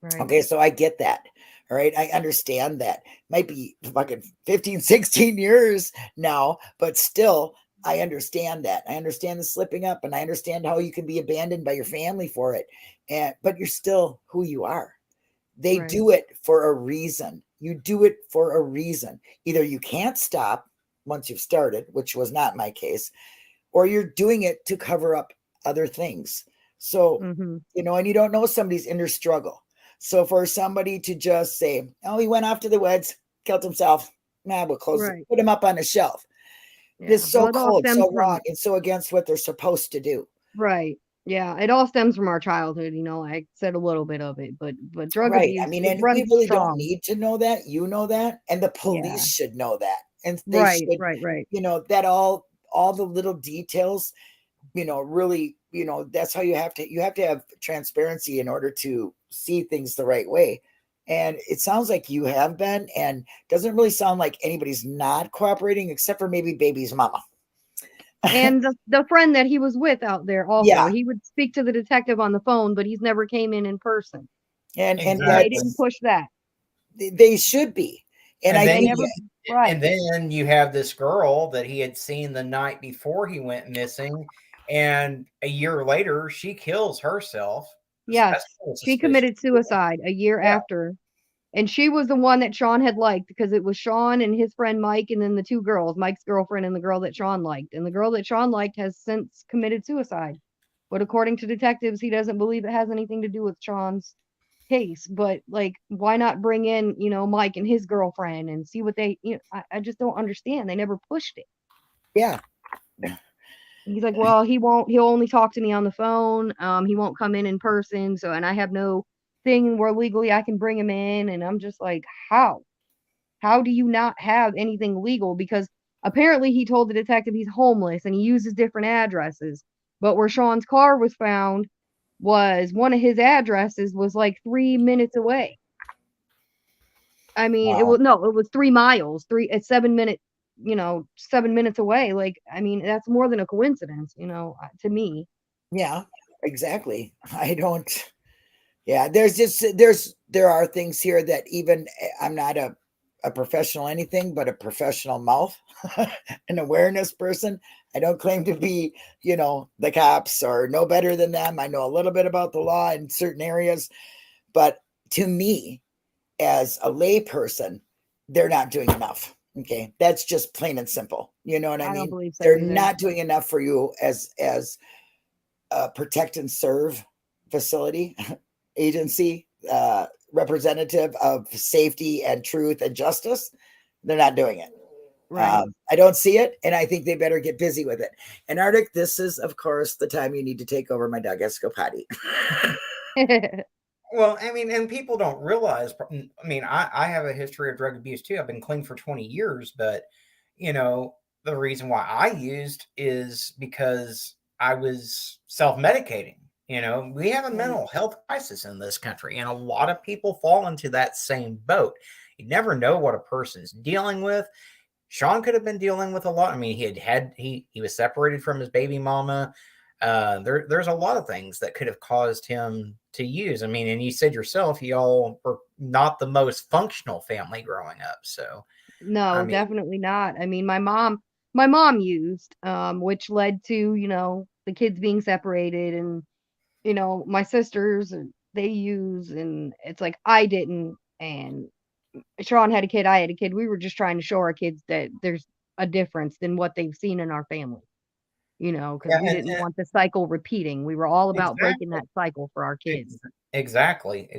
Right. Okay, so I get that. All right, I understand that. Might be fucking 15, 16 years now, but still, I understand that. I understand the slipping up, and I understand how you can be abandoned by your family for it. But you're still who you are. They do it for a reason. You do it for a reason. Either you can't stop once you've started, which was not my case, or you're doing it to cover up other things. So, and you don't know somebody's inner struggle. So for somebody to just say, oh, he went off to the woods, killed himself. We'll close it, put him up on a shelf. Yeah. This is so cold, so wrong, and so against what they're supposed to do. Right. Yeah. It all stems from our childhood. I said a little bit of it, but drug abuse. I mean, and we really don't need to know that. You know that. And the police should know that. And they should, that all the little details, really, that's how you have to have transparency in order to see things the right way. And it sounds like you have been, and doesn't really sound like anybody's not cooperating except for maybe baby's mama. And the friend that he was with out there also, he would speak to the detective on the phone, but he's never came in person. And they didn't push that. They should be. And then you have this girl that he had seen the night before he went missing, and a year later she kills herself. Yes, she committed suicide a year after, and she was the one that Sean had liked because it was Sean and his friend Mike, and then the two girls, Mike's girlfriend and the girl that Sean liked. And the girl that Sean liked has since committed suicide, but according to detectives, he doesn't believe it has anything to do with Sean's case. But like, why not bring in Mike and his girlfriend and see what they I just don't understand. They never pushed it. He's like, well, he'll only talk to me on the phone. He won't come in person. So, and I have no thing where legally I can bring him in. And I'm just like, how do you not have anything legal? Because apparently he told the detective he's homeless and he uses different addresses, but where Sean's car was found was one of his addresses was like 3 minutes away. I mean, it was 3 miles, 7 minutes, 7 minutes away. Like, I mean, that's more than a coincidence, to me. Yeah, exactly. There are things here that even I'm not a professional anything, but a professional mouth, an awareness person. I don't claim to be, the cops or no better than them. I know a little bit about the law in certain areas, but to me, as a lay person, they're not doing enough. Okay. That's just plain and simple. You know what I mean? Don't believe so they're either. not doing enough for you as a protect and serve facility, agency, representative of safety and truth and justice. They're not doing it. Right. I don't see it, and I think they better get busy with it. And Arctic, this is, of course, the time you need to take over. My dog has to go potty. Well, I mean, and people don't realize. I mean, I have a history of drug abuse too. I've been clean for 20 years, but you know, the reason why I used is because I was self-medicating. You know, we have a mental health crisis in this country, and a lot of people fall into that same boat. You never know what a person's dealing with. Sean could have been dealing with a lot. I mean, he was separated from his baby mama. There's a lot of things that could have caused him to use. I mean, and you said yourself, y'all were not the most functional family growing up. So, I No, mean, definitely not. I mean, my mom used, which led to, the kids being separated, and, my sisters, they use, and it's like I didn't, and Sean had a kid, I had a kid. We were just trying to show our kids that there's a difference than what they've seen in our family, because yeah, we didn't want the cycle repeating. We were all about breaking exactly. that cycle for our kids. Exactly.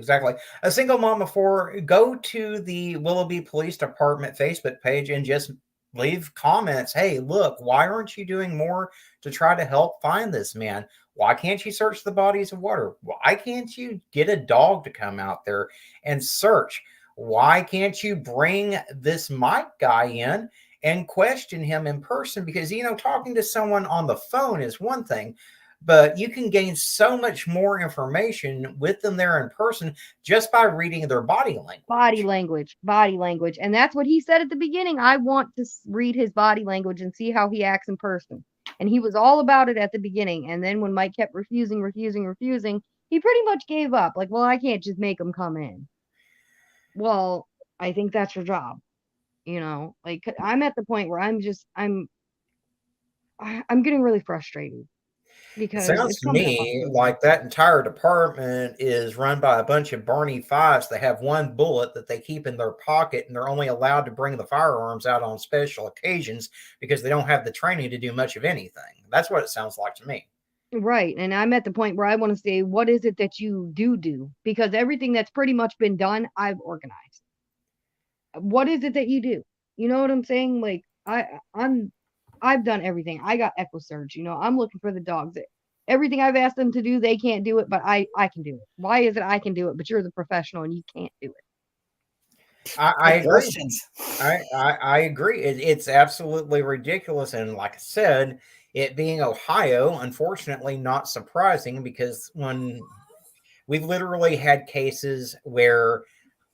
A single mom before, go to the Willoughby Police Department Facebook page and just leave comments. Hey, look, why aren't you doing more to try to help find this man? Why can't you search the bodies of water? Why can't you get a dog to come out there and search? Why can't you bring this Mike guy in and question him in person? Because, talking to someone on the phone is one thing, but you can gain so much more information with them there in person just by reading their body language. Body language. And that's what he said at the beginning. I want to read his body language and see how he acts in person. And he was all about it at the beginning. And then when Mike kept refusing, he pretty much gave up. Like, well, I can't just make him come in. Well, I think that's your job. Like, I'm at the point where I'm getting really frustrated It because sounds it's to coming up on me Christmas. like that entire department is run by a bunch of Barney Fives. They have one bullet that they keep in their pocket, and they're only allowed to bring the firearms out on special occasions because they don't have the training to do much of anything. That's what it sounds like to me. Right. And I'm at the point where I want to say, what is it that you do? Because everything that's pretty much been done, I've organized. What is it that you do? You know what I'm saying? Like, I've done everything. I got EquuSearch. I'm looking for the dogs. Everything I've asked them to do, they can't do it, but I can do it. Why is it I can do it, but you're the professional and you can't do it? I agree. Questions. I agree. It's absolutely ridiculous. And like I said, it being Ohio, unfortunately, not surprising because when we literally had cases where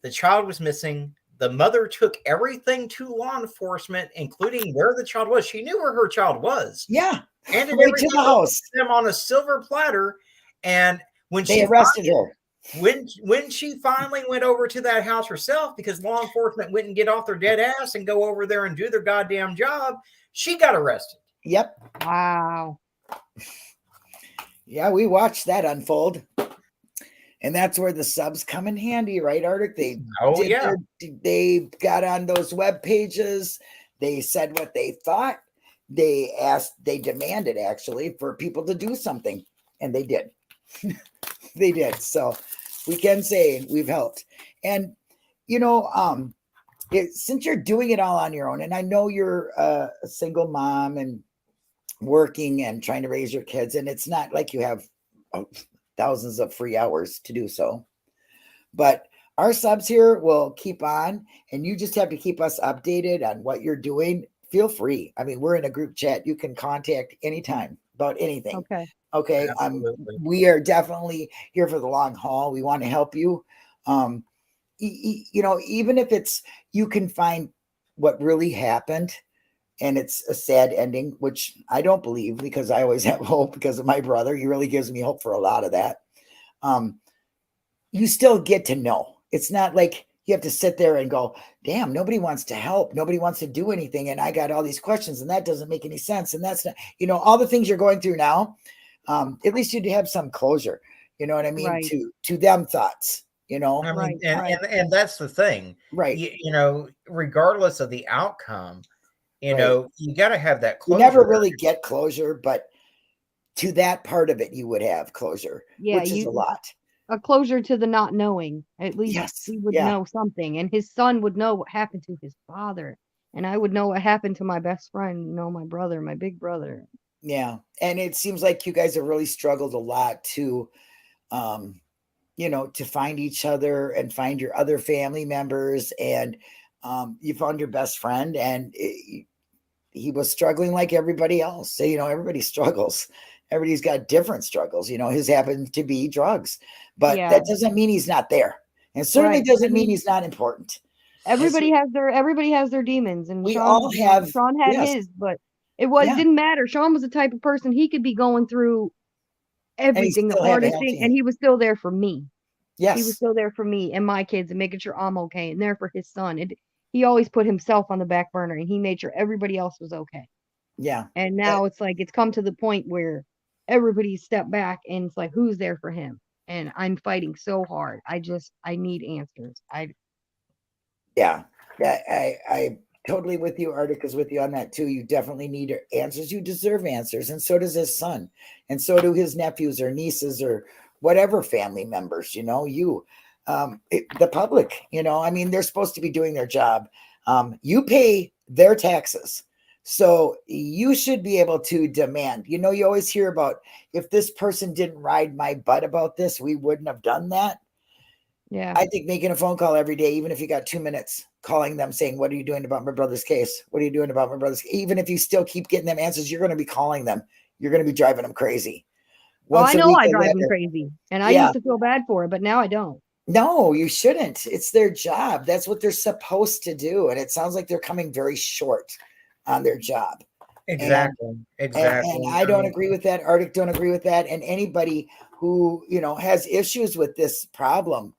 the child was missing, the mother took everything to law enforcement, including where the child was. She knew where her child was. Yeah. Handed Right to the house. them on a silver platter. And when They arrested her. When she finally went over to that house herself, because law enforcement wouldn't get off their dead ass and go over there and do their goddamn job, she got arrested. Yep. Wow. Yeah, we watched that unfold. And that's where the subs come in handy, right, Arctic? They got on those web pages. They said what they thought. They demanded actually for people to do something, and they did. They did. So we can say we've helped. And since you're doing it all on your own, and I know you're a single mom and working and trying to raise your kids, and it's not like you have thousands of free hours to do so, but our subs here will keep on, and you just have to keep us updated on what you're doing. Feel free. I mean, we're in a group chat. You can contact anytime about anything. Okay. We are definitely here for the long haul. We want to help you. Even if it's, you can find what really happened and it's a sad ending, which I don't believe, because I always have hope because of my brother. He really gives me hope for a lot of that. You still get to know. It's not like you have to sit there and go, damn, nobody wants to help. Nobody wants to do anything. And I got all these questions and that doesn't make any sense. And that's not, all the things you're going through now. At least you'd have some closure, you know what I mean? Right. To them thoughts, I mean, and that's the thing, right? Regardless of the outcome, you got to have that closure. You never really get closure, but to that part of it, you would have closure, which is a lot. A closure to the not knowing. At least he would know something, and his son would know what happened to his father. and I would know what happened to my best friend, you know, my brother, my big brother. Yeah. And it seems like you guys have really struggled a lot to, you know, to find each other and find your other family members. And you found your best friend, and he was struggling like everybody else. So, you know, everybody struggles. Everybody's got different struggles. You know, his happened to be drugs, but Yeah. that doesn't mean he's not there. And certainly Right. doesn't I mean mean, he's not important. everybody has their demons, and We all have, Sean had yes, his, but it yeah. didn't matter. Sean was the type of person, he could be going through And he everything, the still have a hardest thing, healthy, and he was still there for me. He was yes, still there for me and my kids and making sure I'm okay, and there for his son. And he always put himself on the back burner, and he made sure everybody else was okay. yeah. And That, now it's like it's come to the point where everybody stepped back, and it's like, who's there for him? And I'm fighting so hard. I need answers. yeah. I totally with you. Arctic is with you on that too. You definitely need answers. You deserve answers. And so does his son. And so do his nephews or nieces or whatever family members, you know, the public, you know, I mean, they're supposed to be doing their job. You pay their taxes. So you should be able to demand, you know, you always hear about, if this person didn't ride my butt about this, we wouldn't have done that. Yeah. I think making a phone call every day, even if you got 2 minutes, calling them saying, what are you doing about my brother's case? What are you doing about my brother's case? Even if you still keep getting them answers, you're going to be calling them. You're going to be driving them crazy. Well, Once I a know week I or drive them whatever. crazy, and I Yeah. used to feel bad for it, but now I don't. No, you shouldn't. It's their job. That's what they're supposed to do. And it sounds like they're coming very short on their job. Exactly. Exactly. And I don't agree with that. Arctic don't agree with that. And anybody who, you know, has issues with this problem,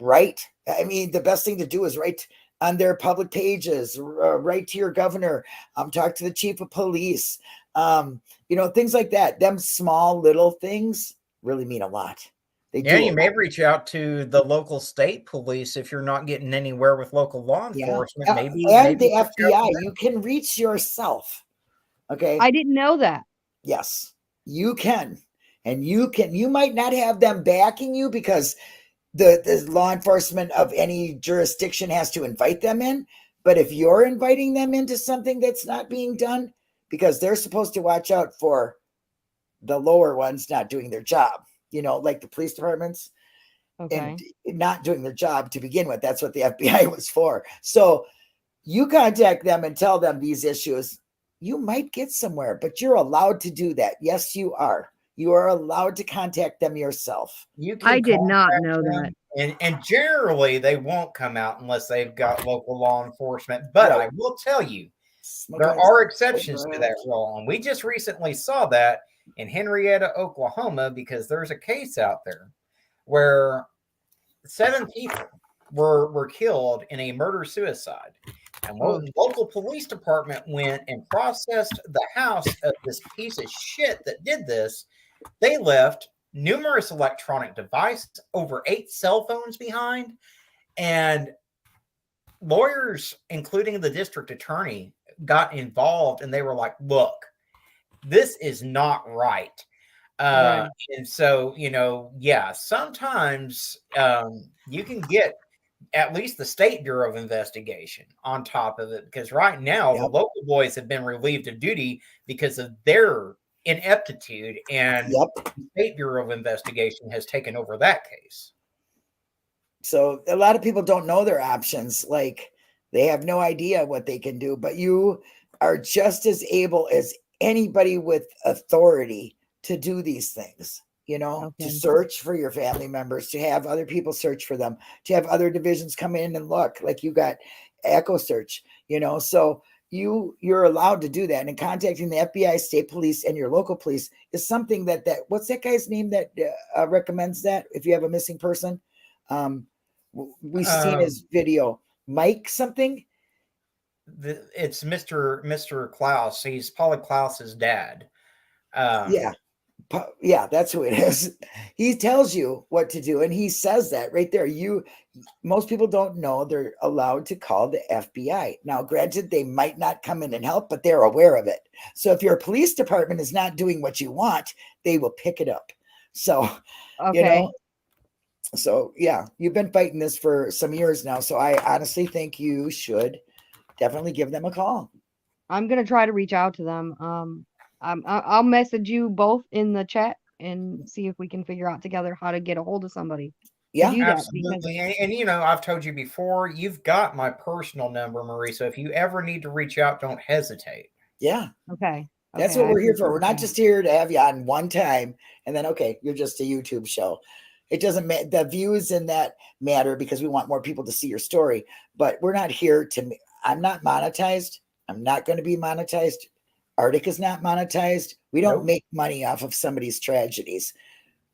right? I mean, the best thing to do is write on their public pages, write to your governor, talk to the chief of police, you know, things like that. Them small little things really mean a lot. They Yeah, do. you may reach out to the local state police if you're not getting anywhere with local law Yeah. enforcement. Maybe And the reach out to FBI, them. you can reach yourself. Okay. I didn't know that. Yes, you can. And you might not have them backing you because the law enforcement of any jurisdiction has to invite them in. But if you're inviting them into something that's not being done, because they're supposed to watch out for the lower ones not doing their job, you know, like the police departments, Okay. and not doing their job to begin with. That's what the FBI was for. So you contact them and tell them these issues. You might get somewhere, but you're allowed to do that. Yes, you are. You are allowed to contact them yourself. You can I did not contact know them, that. and generally they won't come out unless they've got local law enforcement. But Right. I will tell you, Smoke there eyes, are exceptions to cigarette. that rule, and we just recently saw that in Henrietta, Oklahoma, because there's a case out there where 7 people were killed in a murder-suicide. And when the local police department went and processed the house of this piece of shit that did this, they left numerous electronic devices, over 8 cell phones behind, and lawyers, including the district attorney, got involved, and they were like, look, this is not right. Right. And so, you know, yeah, sometimes you can get at least the State Bureau of Investigation on top of it, because right now the Yep. local boys have been relieved of duty because of their ineptitude, and Yep. the State Bureau of Investigation has taken over that case. So a lot of people don't know their options. Like, they have no idea what they can do, but you are just as able as anybody with authority to do these things, you know, to Okay. search for your family members, to have other people search for them, to have other divisions come in and look, like you got Echo Search, you know. So you're allowed to do that. And in contacting the FBI, state police, and your local police is something that what's that guy's name that recommends that if you have a missing person? We've seen his video, Mike something. It's Mr. Klaus. He's Paula Klaus's dad. Yeah, that's who it is. He tells you what to do, and he says that right there. Most people don't know they're allowed to call the FBI. Now, granted, they might not come in and help, but they're aware of it. So if your police department is not doing what you want, they will pick it up. So, Okay. you know, so yeah, you've been fighting this for some years now. So I honestly think you should definitely give them a call. I'm gonna try to reach out to them. I'll message you both in the chat and see if we can figure out together how to get a hold of somebody to Yeah, do that. Because Absolutely. And, you know, I've told you before, you've got my personal number, Marie. So if you ever need to reach out, don't hesitate. yeah, okay, that's okay, what I we're here for. appreciate We're not that. just here to have you on one time and then, okay, you're just a YouTube show. It doesn't matter. The views in that matter because we want more people to see your story. But we're not here to, I'm not monetized. I'm not going to be monetized. Arctic is not monetized. We don't Nope. make money off of somebody's tragedies.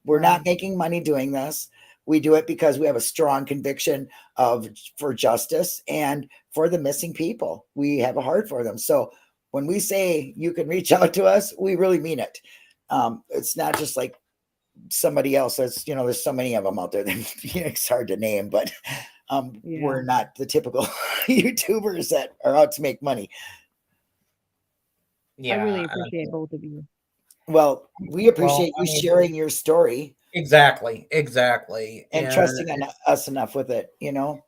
We're Right. not making money doing this. We do it because we have a strong conviction for justice and for the missing people. We have a heart for them. So when we say you can reach out to us, we really mean it. It's not just like somebody else. That's, you know, there's so many of them out there that it's hard to name, but Yeah. we're not the typical YouTubers that are out to make money. Yeah. I really appreciate both of you. Well, we appreciate I you mean, sharing your story exactly. Exactly. and trusting on us enough with it, you know?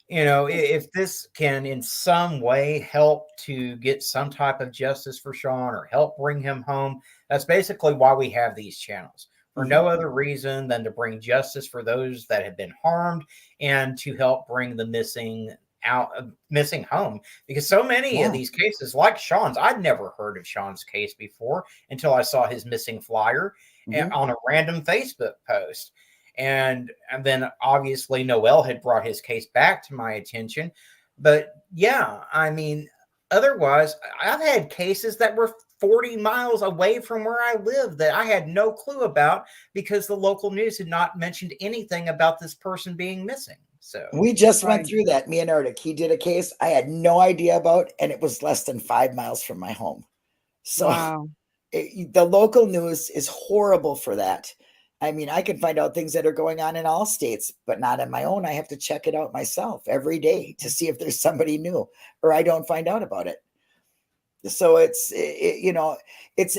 You know, if this can in some way help to get some type of justice for Sean or help bring him home, that's basically why we have these channels. For no other reason than to bring justice for those that have been harmed and to help bring the missing home, because so many of these cases, like Sean's, I'd never heard of Sean's case before until I saw his missing flyer on a random Facebook post. And then obviously Noel had brought his case back to my attention. But yeah, I mean, otherwise, I've had cases that were 40 miles away from where I live that I had no clue about because the local news had not mentioned anything about this person being missing. So we just went Right. through that. Me and Arctic, he did a case I had no idea about, and it was less than 5 miles from my home. So Wow. the local news is horrible for that. I mean, I can find out things that are going on in all states, but not on my own. I have to check it out myself every day to see if there's somebody new, or I don't find out about it. So you know, it's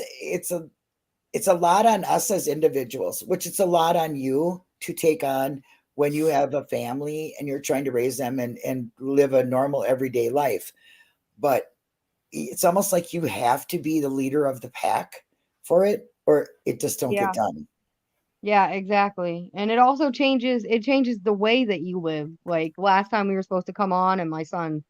a lot on us as individuals, which it's a lot on you to take on when you have a family and you're trying to raise them and live a normal everyday life. But it's almost like you have to be the leader of the pack for it, or it just don't Yeah. get done. Yeah, exactly. And it also changes the way that you live. Like last time we were supposed to come on and my son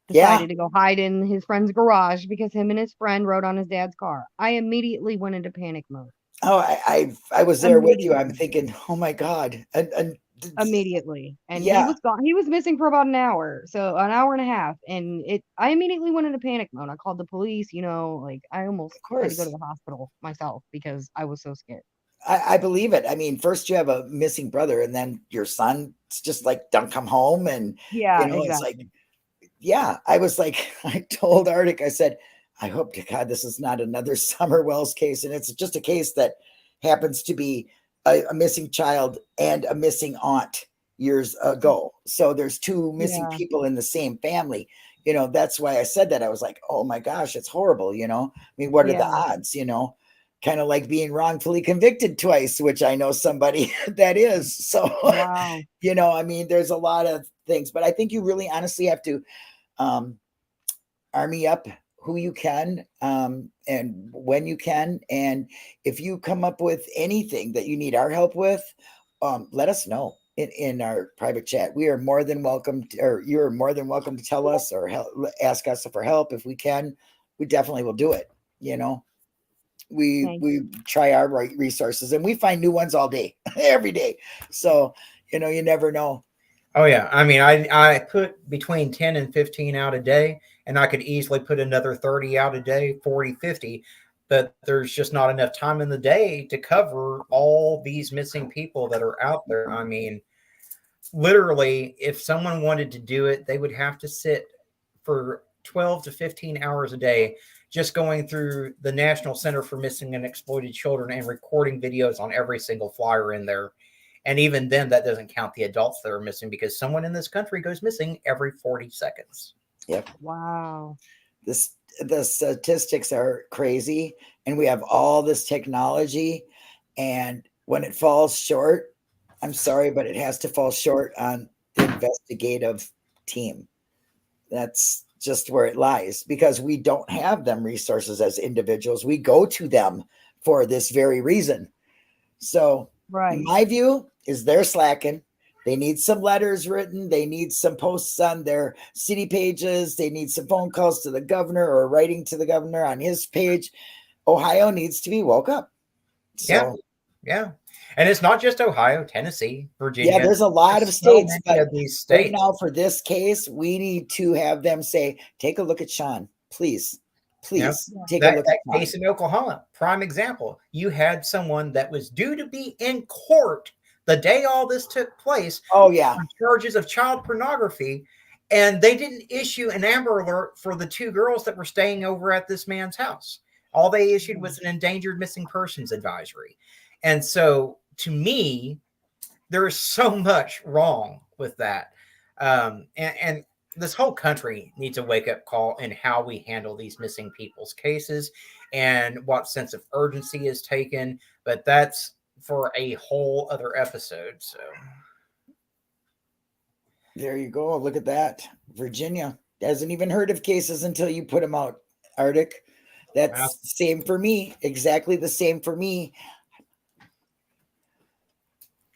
Yeah. decided to go hide in his friend's garage because him and his friend rode on his dad's car. I immediately went into panic mode. Oh, I was there with you. I'm thinking, oh my God. And Immediately. And he yeah, was gone. He was missing for about an hour. So an hour and a half. And I immediately went into panic mode. I called the police, you know, like I almost had to go to the hospital myself because I was so scared. I believe it. I mean, first you have a missing brother, and then your son's just like, don't come home. And, Yeah, you know, it's like, exactly. yeah, I was like, I told Arctic, I said, I hope to God this is not another Summer Wells case. And it's just a case that happens to be a missing child and a missing aunt years ago. So there's two missing Yeah. people in the same family. You know, that's why I said that. I was like, oh my gosh, it's horrible. You know, I mean, what are the Yeah. odds, you know? Kind of like being wrongfully convicted twice, which I know somebody that is. So, Wow. you know, I mean, there's a lot of things, but I think you really honestly have to army up who you can and when you can. And if you come up with anything that you need our help with, let us know in our private chat. We are more than welcome to, or you're more than welcome to tell us or ask us for help. If we can, we definitely will do it. You know, we try our right resources and we find new ones all day, every day. So, you know, you never know. Oh yeah. I mean, I put between 10 and 15 out a day, and I could easily put another 30 out a day, 40, 50, but there's just not enough time in the day to cover all these missing people that are out there. I mean, literally, if someone wanted to do it, they would have to sit for 12 to 15 hours a day just going through the National Center for Missing and Exploited Children and recording videos on every single flyer in there. And even then, that doesn't count the adults that are missing, because someone in this country goes missing every 40 seconds. Yep. Wow. The statistics are crazy, and we have all this technology. And when it falls short, I'm sorry, but it has to fall short on the investigative team. That's just where it lies, because we don't have them resources as individuals. We go to them for this very reason. So Right. my view is they're slacking. They need some letters written. They need some posts on their city pages. They need some phone calls to the governor or writing to the governor on his page. Ohio needs to be woke up. So, Yeah. And it's not just Ohio, Tennessee, Virginia. yeah, there's a lot of so states, many but of these states. right now for this case, we need to have them say, take a look at Sean, please. Please take a look That at Sean. case in Oklahoma, prime example. You had someone that was due to be in court the day all this took place. Oh, yeah. On charges of child pornography, and they didn't issue an Amber Alert for the 2 girls that were staying over at this man's house. All they issued was an endangered missing persons advisory. And so, to me, there is so much wrong with that. And this whole country needs a wake-up call in how we handle these missing people's cases and what sense of urgency is taken. But that's for a whole other episode. So there you go. Look at that. Virginia hasn't even heard of cases until you put them out, Arctic. That's the same for me. Exactly the same for me.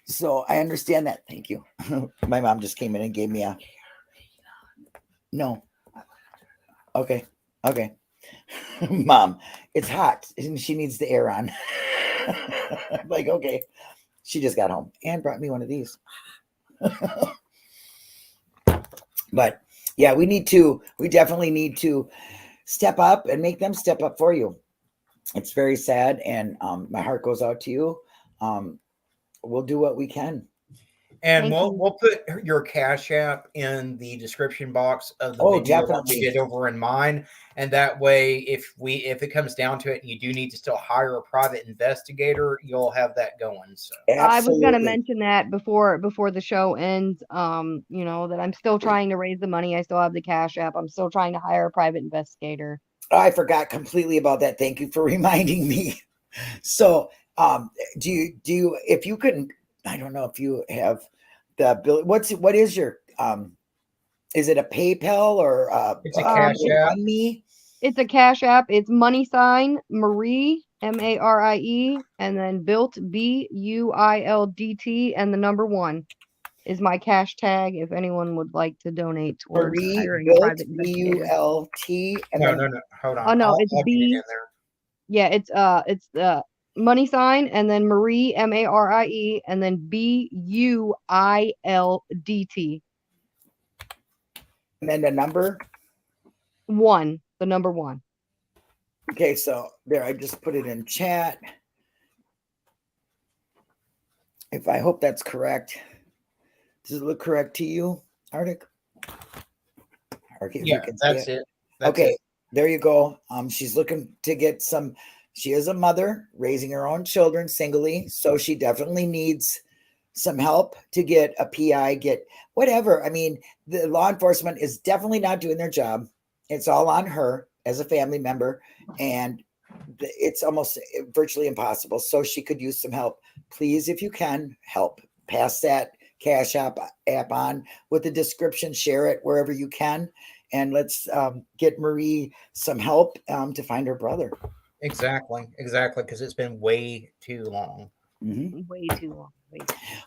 So I understand that. Thank you. My mom just came in and gave me a no. Okay. Okay. Mom, it's hot and she needs the air on. I'm like, okay. She just got home and brought me one of these. But yeah, we definitely need to step up and make them step up for you. It's very sad. And my heart goes out to you. We'll do what we can. And we'll put your Cash App in the description box of the video that we did over in mine. And that way, if it comes down to it and you do need to still hire a private investigator, you'll have that going. So I was going to mention that before the show ends, you know, that I'm still trying to raise the money. I still have the Cash App. I'm still trying to hire a private investigator. I forgot completely about that. Thank you for reminding me. So, do you, if you couldn't, I don't know if you have the ability, what is your, is it a PayPal or it's a Cash App? It's a Cash App. It's $ Marie, MARIE, and then built BUILDT, and the number 1 is my cash tag. If anyone would like to donate towards hiring a private investigator. BULT. No, hold on. Oh no, it's I'll B. Yeah, it's the $ and then Marie, MARIE, and then BUILDT. And then the number 1, the number 1. Okay, so there, I just put it in chat. I hope that's correct. Does it look correct to you, Arctic? Yeah, that's it. Okay, there you go. She's looking to get some. She is a mother raising her own children singly, so she definitely needs some help to get a PI, get whatever. I mean, the law enforcement is definitely not doing their job. It's all on her as a family member, and it's almost virtually impossible. So she could use some help. Please, if you can, help. Pass that Cash App on with the description. Share it wherever you can, and let's get Marie some help to find her brother. Exactly, because it's been way too long. Way too long.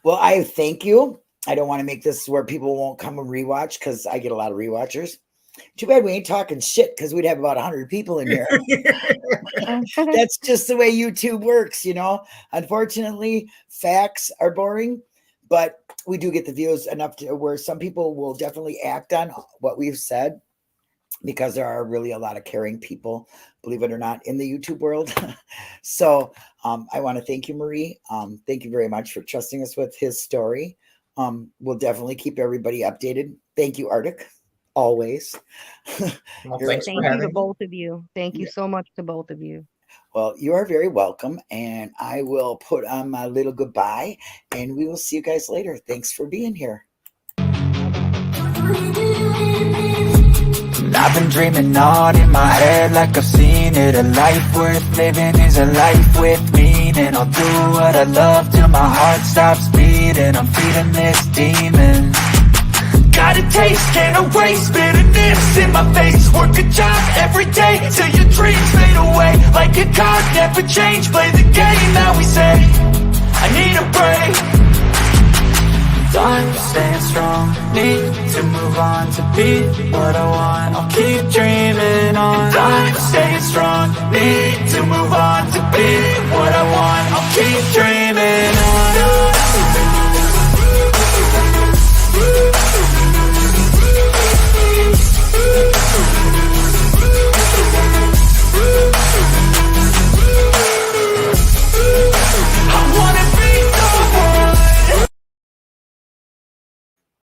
Well, I thank you. I don't want to make this where people won't come and rewatch, because I get a lot of rewatchers. Too bad we ain't talking shit, because we'd have about 100 people in here. That's just the way YouTube works, you know. Unfortunately, facts are boring, but we do get the views enough to where some people will definitely act on what we've said, because there are really a lot of caring people, believe it or not, in the YouTube world. So I want to thank you, Marie. Thank you very much for trusting us with his story. We'll definitely keep everybody updated. Thank you, Arctic. Always. Well, thank you to both of you. Thank you so much to both of you. Well, you are very welcome. And I will put on my little goodbye, and we will see you guys later. Thanks for being here. I've been dreaming on in my head like I've seen it. A life worth living is a life with meaning. I'll do what I love till my heart stops beating. I'm feeding this demon. got a taste, can't erase bitterness in my face. Work a job every day till your dreams fade away. Like a card, never change, play the game that we say. I need a break. I'm staying strong, need to move on to be what I want. I'll keep dreaming on. I'm staying strong, need to move on to be what I want. I'll keep dreaming.